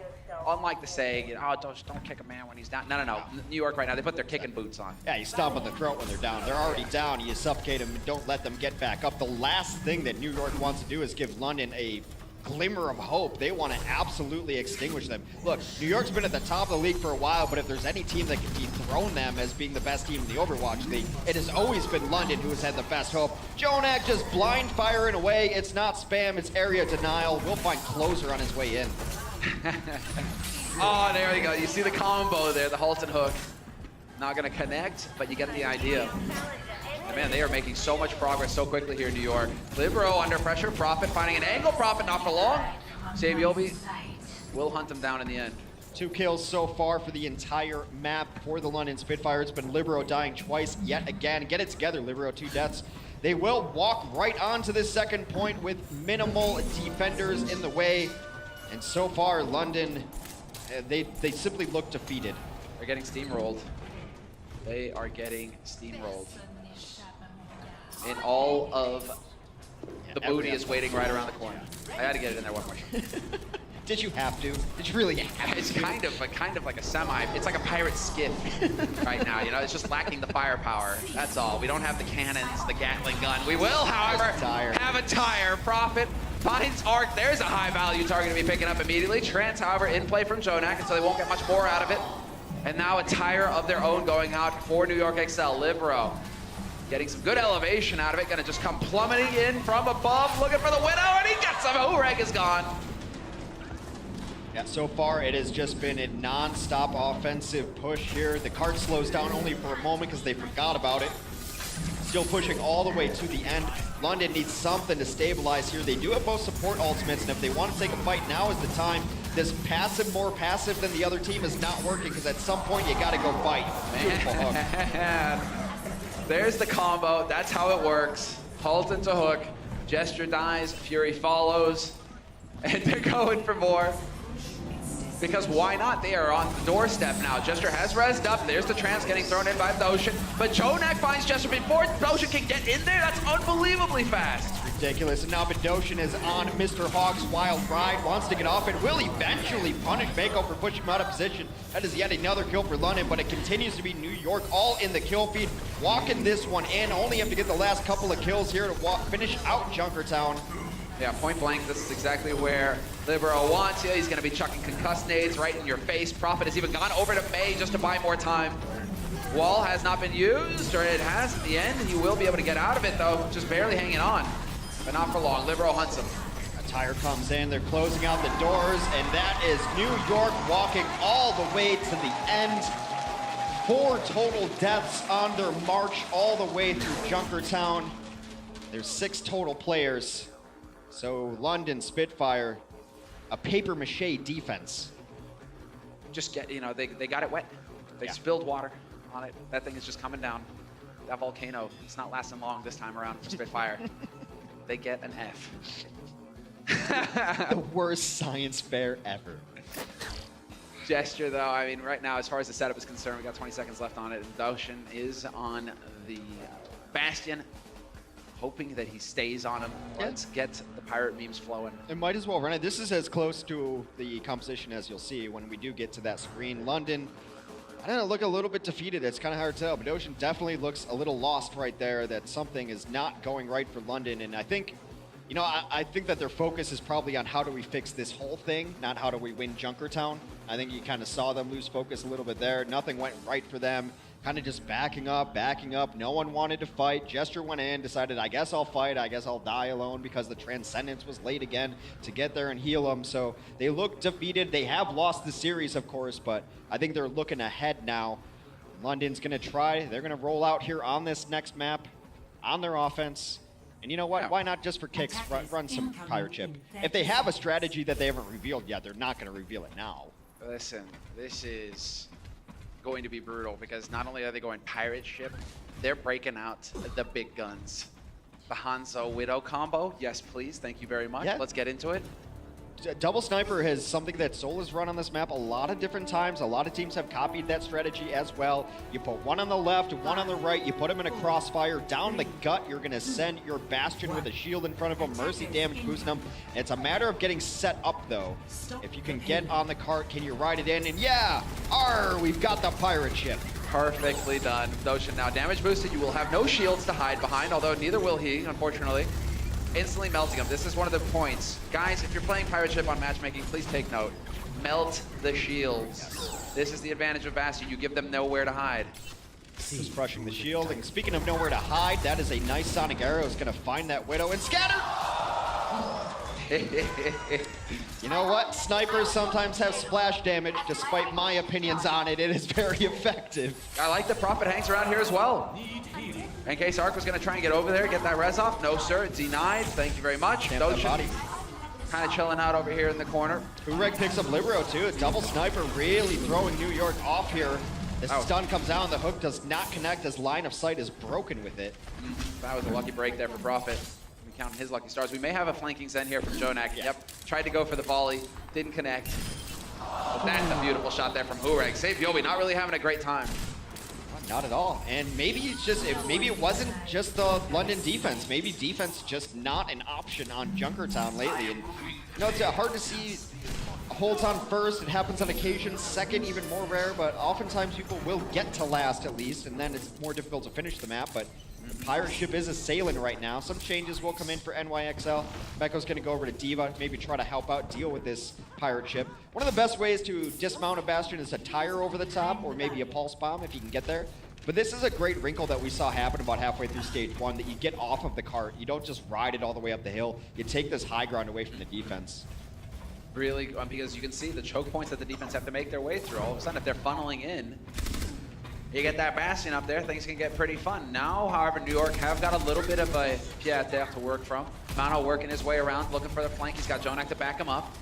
unlike the saying, you know, oh, don't kick a man when he's down. No. New York right now, they put their kicking boots on. Yeah, you stomp on the throat when they're down. They're already down. You suffocate them and don't let them get back up. The last thing that New York wants to do is give London a glimmer of hope. They want to absolutely extinguish them. Look, New York's been at the top of the league for a while, but if there's any team that can dethrone them as being the best team in the Overwatch League, it has always been London who has had the best hope. Jonak just blind firing away. It's not spam, it's area denial. We'll find Closer on his way in. Oh, there you go. You see the combo there, the Halton hook. Not going to connect, but you get the idea. And man, they are making so much progress so quickly here in New York. Libero under pressure, Prophet finding an angle, Prophet not for long. Sabiobi will hunt him down in the end. 2 kills so far for the entire map for the London Spitfire. It's been Libero dying twice yet again. Get it together, Libero, 2 deaths. They will walk right onto this second point with minimal defenders in the way. And so far, London, they simply look defeated. They're getting steamrolled. They are getting steamrolled. And all of the booty is waiting right around the corner. I had to get it in there one more time. Did you have to? Did you really have to? It's kind of like a semi. It's like a pirate skiff right now. You know, it's just lacking the firepower. That's all. We don't have the cannons, the Gatling gun. We will, however, have a tire. Prophet finds Arc. There's a high-value target to be picking up immediately. Trance, however, in play from Jonak, and so they won't get much more out of it. And now a tire of their own going out for New York XL. Libero getting some good elevation out of it. Gonna just come plummeting in from above, looking for the Widow, and he gets him. Ureg is gone. Yeah, so far it has just been a non-stop offensive push here. The cart slows down only for a moment because they forgot about it. Still pushing all the way to the end. London needs something to stabilize here. They do have both support ultimates, and if they want to take a fight, now is the time. This passive, more passive than the other team is not working, because at some point you gotta go fight. Beautiful hook. There's the combo. That's how it works. Halton to hook. Gesture dies. Fury follows. And they're going for more. Because why not? They are on the doorstep now. Gesture has rezzed up. There's the trance getting thrown in by Doshin. But Jonak finds Gesture before Doshin can get in there. That's unbelievably fast. Ridiculous. And now Bedoshin is on Mr. Hawk's wild ride, wants to get off and will eventually punish Mako for pushing him out of position. That is yet another kill for London, but it continues to be New York all in the kill feed, walking this one in. Only have to get the last couple of kills here to finish out Junkertown. Yeah, point blank, this is exactly where Libero wants you. He's gonna be chucking concuss nades right in your face. Prophet has even gone over to May just to buy more time. Wall has not been used, or it has in the end, and you will be able to get out of it though, just barely hanging on. But not for long. Libero hunts him. A tire comes in. They're closing out the doors, and that is New York walking all the way to the end. 4 total deaths on their march all the way through Junkertown. There's 6 total players. So London Spitfire, a paper-mache defense. Just get, you know, they got it wet. They spilled water on it. That thing is just coming down. That volcano, it's not lasting long this time around for Spitfire. They get an F. The worst science fair ever. Gesture, though, I mean, right now, as far as the setup is concerned, we got 20 seconds left on it. And Doshin is on the Bastion, hoping that he stays on him. Let's get the pirate memes flowing. It might as well run it. This is as close to the composition as you'll see when we do get to that screen. London, I don't know, look a little bit defeated. It's kind of hard to tell, but Ocean definitely looks a little lost right there, that something is not going right for London. And I think, you know, I think that their focus is probably on how do we fix this whole thing, not how do we win Junkertown. I think you kind of saw them lose focus a little bit there. Nothing went right for them. Kind of just backing up. No one wanted to fight. Gesture went in, decided, I guess I'll fight. I guess I'll die alone, because the Transcendence was late again to get there and heal them. So they look defeated. They have lost the series, of course, but I think they're looking ahead now. London's going to try. They're going to roll out here on this next map on their offense. And you know what? Why not just for kicks run some Pirate Chip? If they have a strategy that they haven't revealed yet, they're not going to reveal it now. Listen, this is going to be brutal, because not only are they going Pirate Ship, they're breaking out the big guns. The Hanzo Widow combo, yes please, thank you very much. Yeah. Let's get into it. Double Sniper has something that Soul has run on this map a lot of different times. A lot of teams have copied that strategy as well. You put one on the left, one on the right, you put them in a crossfire. Down the gut, you're going to send your Bastion with a shield in front of them, Mercy damage boosting them. It's a matter of getting set up, though. If you can get on the cart, can you ride it in? And yeah, we've got the pirate ship. Perfectly done. Doshin now damage boosted. You will have no shields to hide behind, although neither will he, unfortunately. Instantly melting him. This is one of the points. Guys, if you're playing pirate ship on matchmaking, please take note. Melt the shields. This is the advantage of Bastion. You give them nowhere to hide. He's crushing the shield. And speaking of nowhere to hide, that is a nice Sonic Arrow. Is going to find that Widow and scatter. You know what? Snipers sometimes have splash damage. Despite my opinions on it, it is very effective. I like the Prophet hangs around here as well. In case Ark was going to try and get over there, get that res off. No, sir. Denied. Thank you very much. Doshin kind of chilling out over here in the corner. Ureg picks up Libero, too. A double sniper really throwing New York off here. The stun comes out, and the hook does not connect as line of sight is broken with it. That was a lucky break there for Prophet. Counting his lucky stars. We may have a flanking Zen here from Jonak. Yep. Tried to go for the volley. Didn't connect. But that's a beautiful shot there from Ureg. Save Yobi, not really having a great time. Not at all. And maybe it's just, maybe it wasn't just the London defense. Maybe defense just not an option on Junkertown lately. And you know, it's hard to see holds on first. It happens on occasion. Second, even more rare. But oftentimes people will get to last at least, and then it's more difficult to finish the map. But the pirate ship is assailing right now. Some changes will come in for NYXL. Meko's going to go over to D.Va, maybe try to help out, deal with this pirate ship. One of the best ways to dismount a Bastion is a tire over the top, or maybe a pulse bomb if you can get there. But this is a great wrinkle that we saw happen about halfway through stage 1, that you get off of the cart. You don't just ride it all the way up the hill. You take this high ground away from the defense. Really, because you can see the choke points that the defense have to make their way through. All of a sudden, if they're funneling in, you get that Bastion up there, things can get pretty fun. Now, however, New York have got a little bit of a pied-à-terre to work from. Mano working his way around, looking for the flank. He's got Jonak to back him up.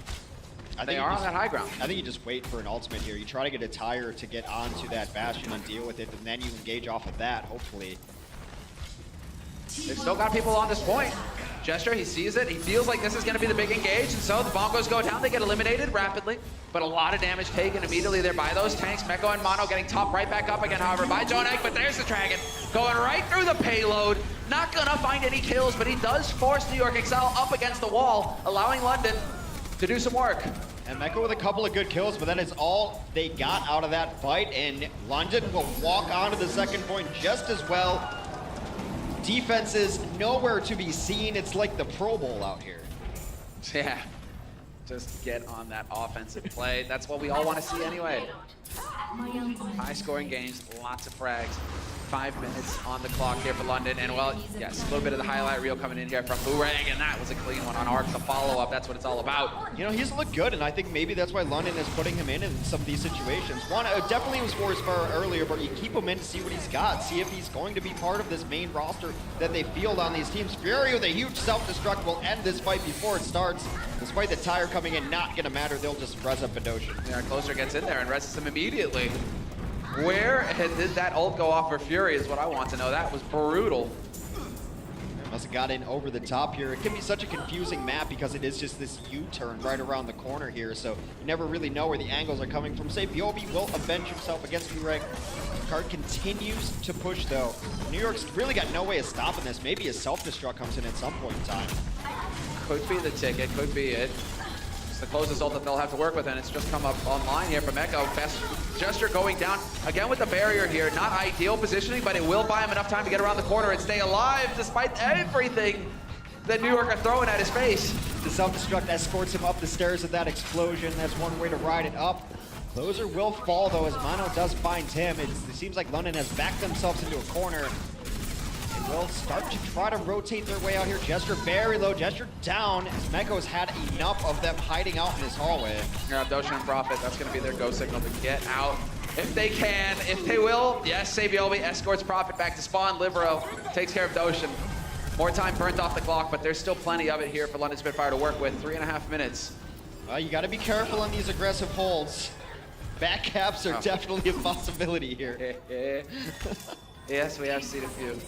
They are on that high ground. I think you just wait for an ultimate here. You try to get a tire to get onto that Bastion and deal with it, and then you engage off of that, hopefully. They've still got people on this point. Gesture, he sees it. He feels like this is going to be the big engage, and so the bongos go down. They get eliminated rapidly, but a lot of damage taken immediately there by those tanks. Meko and Mono getting topped right back up again, however, by Jonak, but there's the Dragon going right through the payload. Not going to find any kills, but he does force New York XL up against the wall, allowing London to do some work. And Meko with a couple of good kills, but that is all they got out of that fight, and London will walk onto the second point just as well. Defense is nowhere to be seen. It's like the Pro Bowl out here. Yeah, just get on that offensive play. That's what we all want to see anyway. High-scoring games, lots of frags. 5 minutes on the clock here for London, and well, yes, a little bit of the highlight reel coming in here from Ureg, and that was a clean one on Ark. The follow-up, that's what it's all about. You know, he's looked good, and I think maybe that's why London is putting him in some of these situations. One, definitely was for his far earlier, but you keep him in to see what he's got, see if he's going to be part of this main roster that they field on these teams. Fury with a huge self-destruct will end this fight before it starts. Despite the tire coming in, not gonna matter, they'll just res up Doshin. Yeah, Closer gets in there and rests him immediately. Where did that ult go off for Fury is what I want to know. That was brutal. Must have got in over the top here. It can be such a confusing map because it is just this U-turn right around the corner here, so you never really know where the angles are coming from. Say Yobi will avenge himself against Ureg. Card continues to push though. New York's really got no way of stopping this. Maybe a self-destruct comes in at some point in time. Could be the ticket, could be it. It's the closest ult that they'll have to work with, and it's just come up online here from Echo. Best Gesture going down again with the barrier here. Not ideal positioning, but it will buy him enough time to get around the corner and stay alive despite everything that New York are throwing at his face. The self-destruct escorts him up the stairs of that explosion. That's one way to ride it up. Closer will fall though as Mono does find him. It seems like London has backed themselves into a corner. They will start to try to rotate their way out here. Gesture very low, Gesture down as Meko's had enough of them hiding out in this hallway. Yeah, Doshin and Prophet, that's going to be their go signal to get out. If they can, if they will, yes, Sabiobi escorts Prophet back to spawn. Libero takes care of Doshin. More time burnt off the clock, but there's still plenty of it here for London Spitfire to work with. 3.5 minutes. You got to be careful on these aggressive holds. Back caps are definitely a possibility here. Yes, we have seen a few.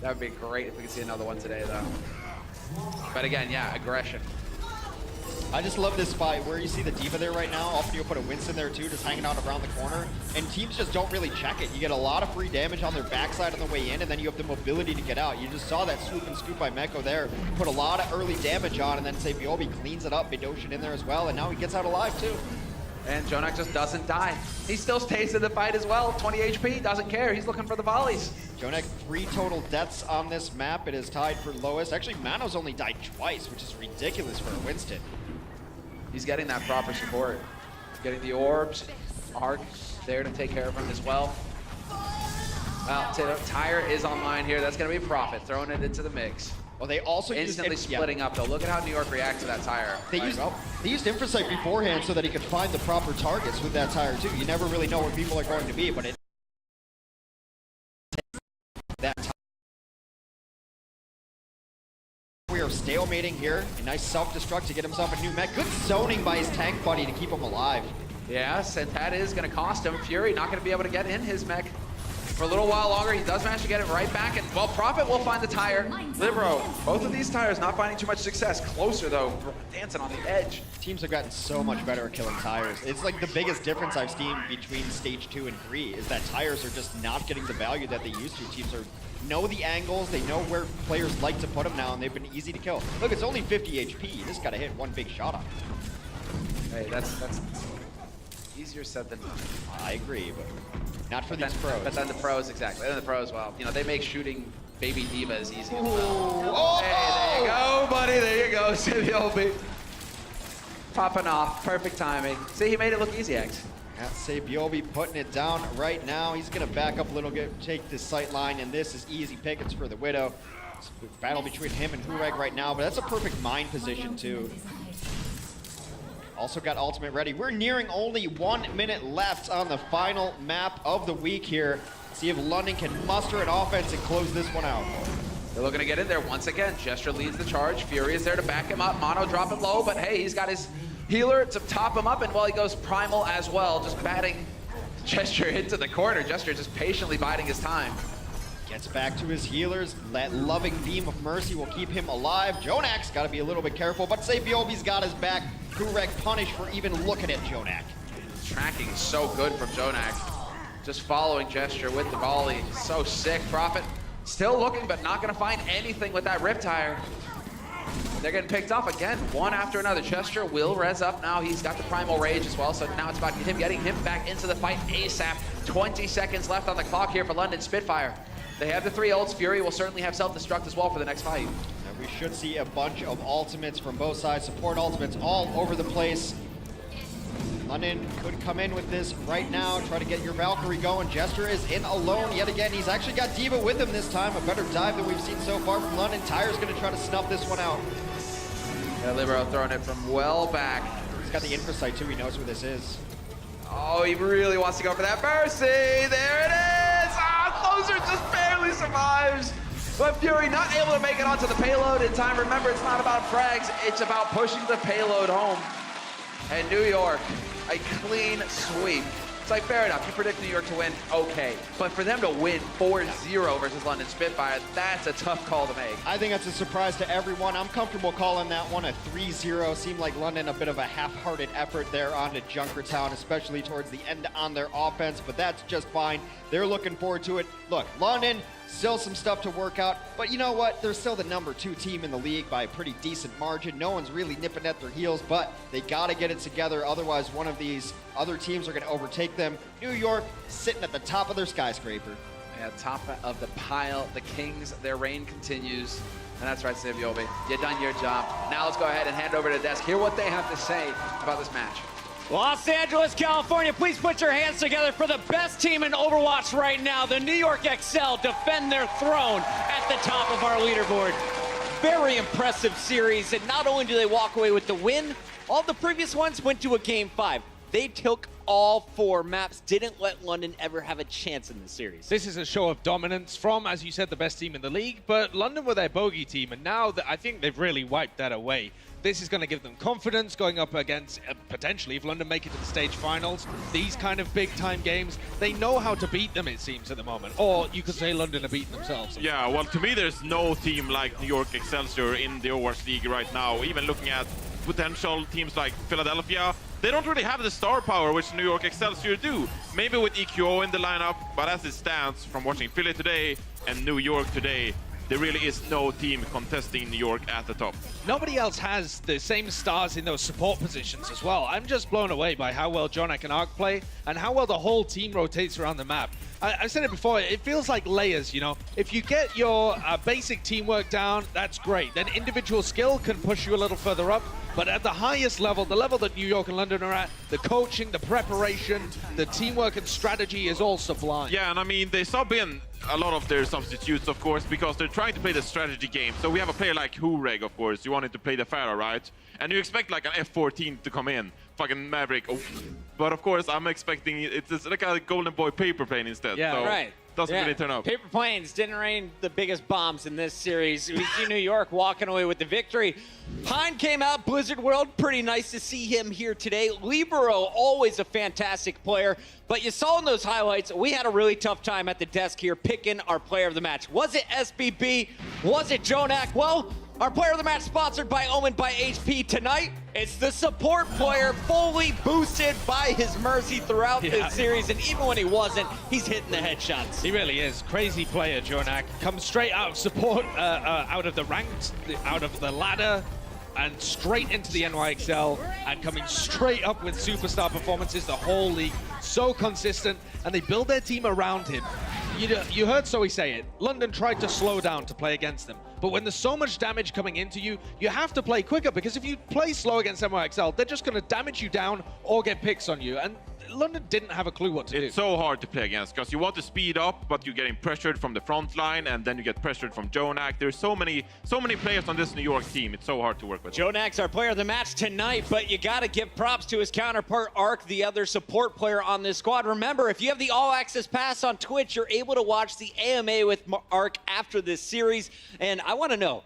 That would be great if we could see another one today, though. But again, yeah, aggression. I just love this spot where you see the Diva there right now. Often you'll put a Winston there too, just hanging out around the corner. And teams just don't really check it. You get a lot of free damage on their backside on the way in, and then you have the mobility to get out. You just saw that swoop and scoop by Meko there. Put a lot of early damage on, and then Sabiobi cleans it up. Bidoshin in there as well, and now he gets out alive too. And Jonak just doesn't die. He still stays in the fight as well. 20 HP, doesn't care. He's looking for the volleys. Jonak, 3 total deaths on this map. It is tied for lowest. Actually, Mano's only died twice, which is ridiculous for a Winston. He's getting that proper support. Getting the orbs. Arc there to take care of him as well. Well, Tire is online here. That's going to be Profit, throwing it into the mix. Well, they also instantly splitting up, though. Look at how New York reacts to that Tire. They used Infrasight beforehand so that he could find the proper targets with that Tire, too. You never really know where people are going to be, but it that time. We are stalemating here. A nice self-destruct to get himself a new mech. Good zoning by his tank buddy to keep him alive. Yes, and that is going to cost him. Fury not going to be able to get in his mech for a little while longer. He does manage to get it right back, and well, Profit will find the Tire. Libero, both of these Tires not finding too much success. Closer though, dancing on the edge. Teams have gotten so much better at killing Tires. It's like the biggest difference I've seen between stage 2 and 3 is that Tires are just not getting the value that they used to. Teams know the angles, they know where players like to put them now, and they've been easy to kill. Look, it's only 50 HP. You just gotta hit one big shot on it. Hey, that's easier said than done. I agree, but not for these pros. But then the pros, exactly. And the pros, well, you know, they make shooting baby divas easy as well. Oh! Hey, there you go, buddy. There you go. See the old beat. Popping off. Perfect timing. See, he made it look easy, X. That's Sabiobi putting it down right now. He's going to back up a little bit, take this sight line, and this is easy pickets for the Widow. It's a battle between him and Hureg right now, but that's a perfect mine position, too. Also got ultimate ready. We're nearing only 1 minute left on the final map of the week here. See if London can muster an offense and close this one out. They're looking to get in there once again. Gesture leads the charge. Fury is there to back him up. Mono dropping low, but hey, he's got his healer to top him up, and while he goes primal as well, just batting Gesture into the corner. Gesture just patiently biding his time. Gets back to his healers. That loving beam of mercy will keep him alive. Jonak's got to be a little bit careful, but Sabiobi's got his back. Kurek punished for even looking at Jonak. Tracking so good from Jonak. Just following Gesture with the volley. So sick. Profit still looking, but not going to find anything with that Rip Tire. They're getting picked up again, one after another. Gesture will res up now. He's got the Primal Rage as well, so now it's about him getting him back into the fight ASAP. 20 seconds left on the clock here for London Spitfire. They have the 3 ults. Fury will certainly have self-destruct as well for the next fight. And we should see a bunch of ultimates from both sides. Support ultimates all over the place. London could come in with this right now. Try to get your Valkyrie going. Gesture is in alone yet again. He's actually got Diva with him this time. A better dive than we've seen so far from London. Tire's going to try to snuff this one out. Yeah, Libero throwing it from well back. He's got the infrasight too. He knows where this is. Oh, he really wants to go for that mercy. There it is. Closer just barely survives. But Fury not able to make it onto the payload in time. Remember, it's not about frags. It's about pushing the payload home. And New York, a clean sweep. It's like, fair enough, you predict New York to win, okay. But for them to win 4-0 versus London Spitfire, that's a tough call to make. I think that's a surprise to everyone. I'm comfortable calling that one a 3-0. Seemed like London a bit of a half-hearted effort there onto Junkertown, especially towards the end on their offense, but that's just fine. They're looking forward to it. Look, London, still some stuff to work out, but you know what? They're still the #2 team in the league by a pretty decent margin. No one's really nipping at their heels, but they got to get it together. Otherwise, one of these other teams are going to overtake them. New York sitting at the top of their skyscraper. Yeah, top of the pile. The Kings, their reign continues. And that's right, Sabiobi. You done your job. Now let's go ahead and hand over to the desk. Hear what they have to say about this match. Los Angeles, California, please put your hands together for the best team in Overwatch right now. The New York XL defend their throne at the top of our leaderboard. Very impressive series, and not only do they walk away with the win, all the previous ones went to a Game 5. They took all 4 maps, didn't let London ever have a chance in the series. This is a show of dominance from, as you said, the best team in the league, but London were their bogey team, and now I think they've really wiped that away. This is going to give them confidence going up against, potentially, if London make it to the stage finals, these kind of big-time games, they know how to beat them, it seems, at the moment. Or you could say London are beating themselves. Yeah, well, to me, there's no team like New York Excelsior in the Overwatch League right now. Even looking at potential teams like Philadelphia. They don't really have the star power which New York Excelsior do. Maybe with EQO in the lineup, but as it stands from watching Philly today and New York today, there really is no team contesting New York at the top. Nobody else has the same stars in those support positions as well. I'm just blown away by how well Jonak and Arc play and how well the whole team rotates around the map. I said it before, it feels like layers, you know? If you get your basic teamwork down, that's great. Then individual skill can push you a little further up. But at the highest level, the level that New York and London are at, the coaching, the preparation, the teamwork and strategy is all sublime. Yeah, and I mean, they sub in a lot of their substitutes, of course, because they're trying to play the strategy game. So we have a player like Hureg, of course. You wanted to play the Pharah, right? And you expect like an F14 to come in. Fucking Maverick. Oh. But of course, I'm expecting it's like a Golden Boy paper plane instead. Yeah, so right. Doesn't really turn up. Paper planes didn't rain the biggest bombs in this series. We see New York walking away with the victory. Pine came out, Blizzard World, pretty nice to see him here today. Libero, always a fantastic player. But you saw in those highlights, we had a really tough time at the desk here picking our player of the match. Was it SBB? Was it Jonak? Well, our player of the match sponsored by Omen by HP tonight. It's the support player, fully boosted by his Mercy throughout this series, and even when he wasn't, he's hitting the headshots. He really is. Crazy player, Jonak. Comes straight out of support, out of the ranked, out of the ladder, and straight into the NYXL, and coming straight up with superstar performances the whole league. So consistent, and they build their team around him. You heard Zoe say it. London tried to slow down to play against them. But when there's so much damage coming into you, you have to play quicker, because if you play slow against NYXL, they're just going to damage you down or get picks on you. And London didn't have a clue what to do. It's so hard to play against, because you want to speed up, but you're getting pressured from the front line, and then you get pressured from Jonak. There's so many players on this New York team. It's so hard to work with. Jonak's our player of the match tonight, but you got to give props to his counterpart, Arc, the other support player on this squad. Remember, if you have the All Access Pass on Twitch, you're able to watch the AMA with Arc after this series. And I want to know,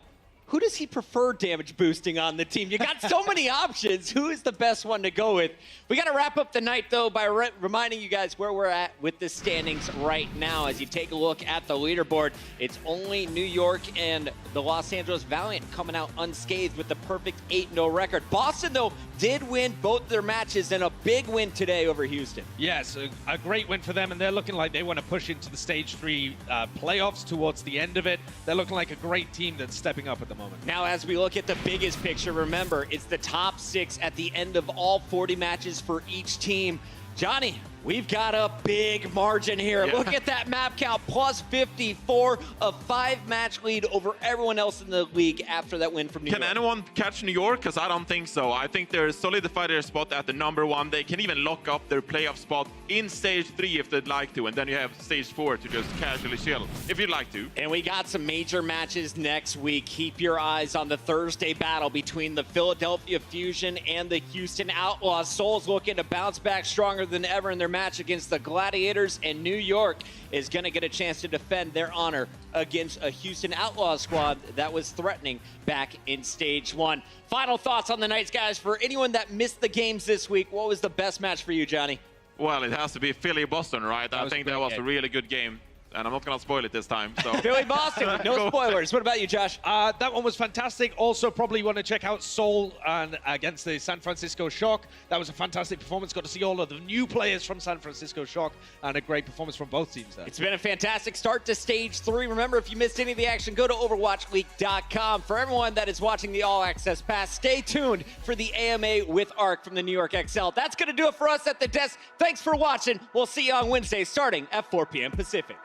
who does he prefer damage boosting on the team? You got so many options. Who is the best one to go with? We got to wrap up the night, though, by reminding you guys where we're at with the standings right now. As you take a look at the leaderboard, it's only New York and the Los Angeles Valiant coming out unscathed with the perfect 8-0 record. Boston, though, did win both their matches and a big win today over Houston. Yes, a great win for them, and they're looking like they want to push into the Stage 3 playoffs towards the end of it. They're looking like a great team that's stepping up at the moment. Now, as we look at the biggest picture, remember, it's the top 6 at the end of all 40 matches for each team. Johnny, we've got a big margin here. Yeah. Look at that map count, plus 54, a 5-match lead over everyone else in the league after that win from New York. Can anyone catch New York? Because I don't think so. I think they're solidified their spot at the #1. They can even lock up their playoff spot in Stage 3 if they'd like to. And then you have Stage 4 to just casually chill, if you'd like to. And we got some major matches next week. Keep your eyes on the Thursday battle between the Philadelphia Fusion and the Houston Outlaws. Seoul's looking to bounce back stronger than ever in their match against the Gladiators, and New York is going to get a chance to defend their honor against a Houston Outlaws squad that was threatening back in Stage 1. Final thoughts on the nights, guys. For anyone that missed the games this week, what was the best match for you, Johnny? Well, it has to be Philly-Boston, right? I think that was a really good game. And I'm not going to spoil it this time. So. Philly-Boston, no spoilers. What about you, Josh? That one was fantastic. Also, probably want to check out Seoul and against the San Francisco Shock. That was a fantastic performance. Got to see all of the new players from San Francisco Shock, and a great performance from both teams there. It's been a fantastic start to Stage 3. Remember, if you missed any of the action, go to OverwatchLeague.com. For everyone that is watching the All Access Pass, stay tuned for the AMA with Arc from the New York XL. That's going to do it for us at the desk. Thanks for watching. We'll see you on Wednesday starting at 4 p.m. Pacific.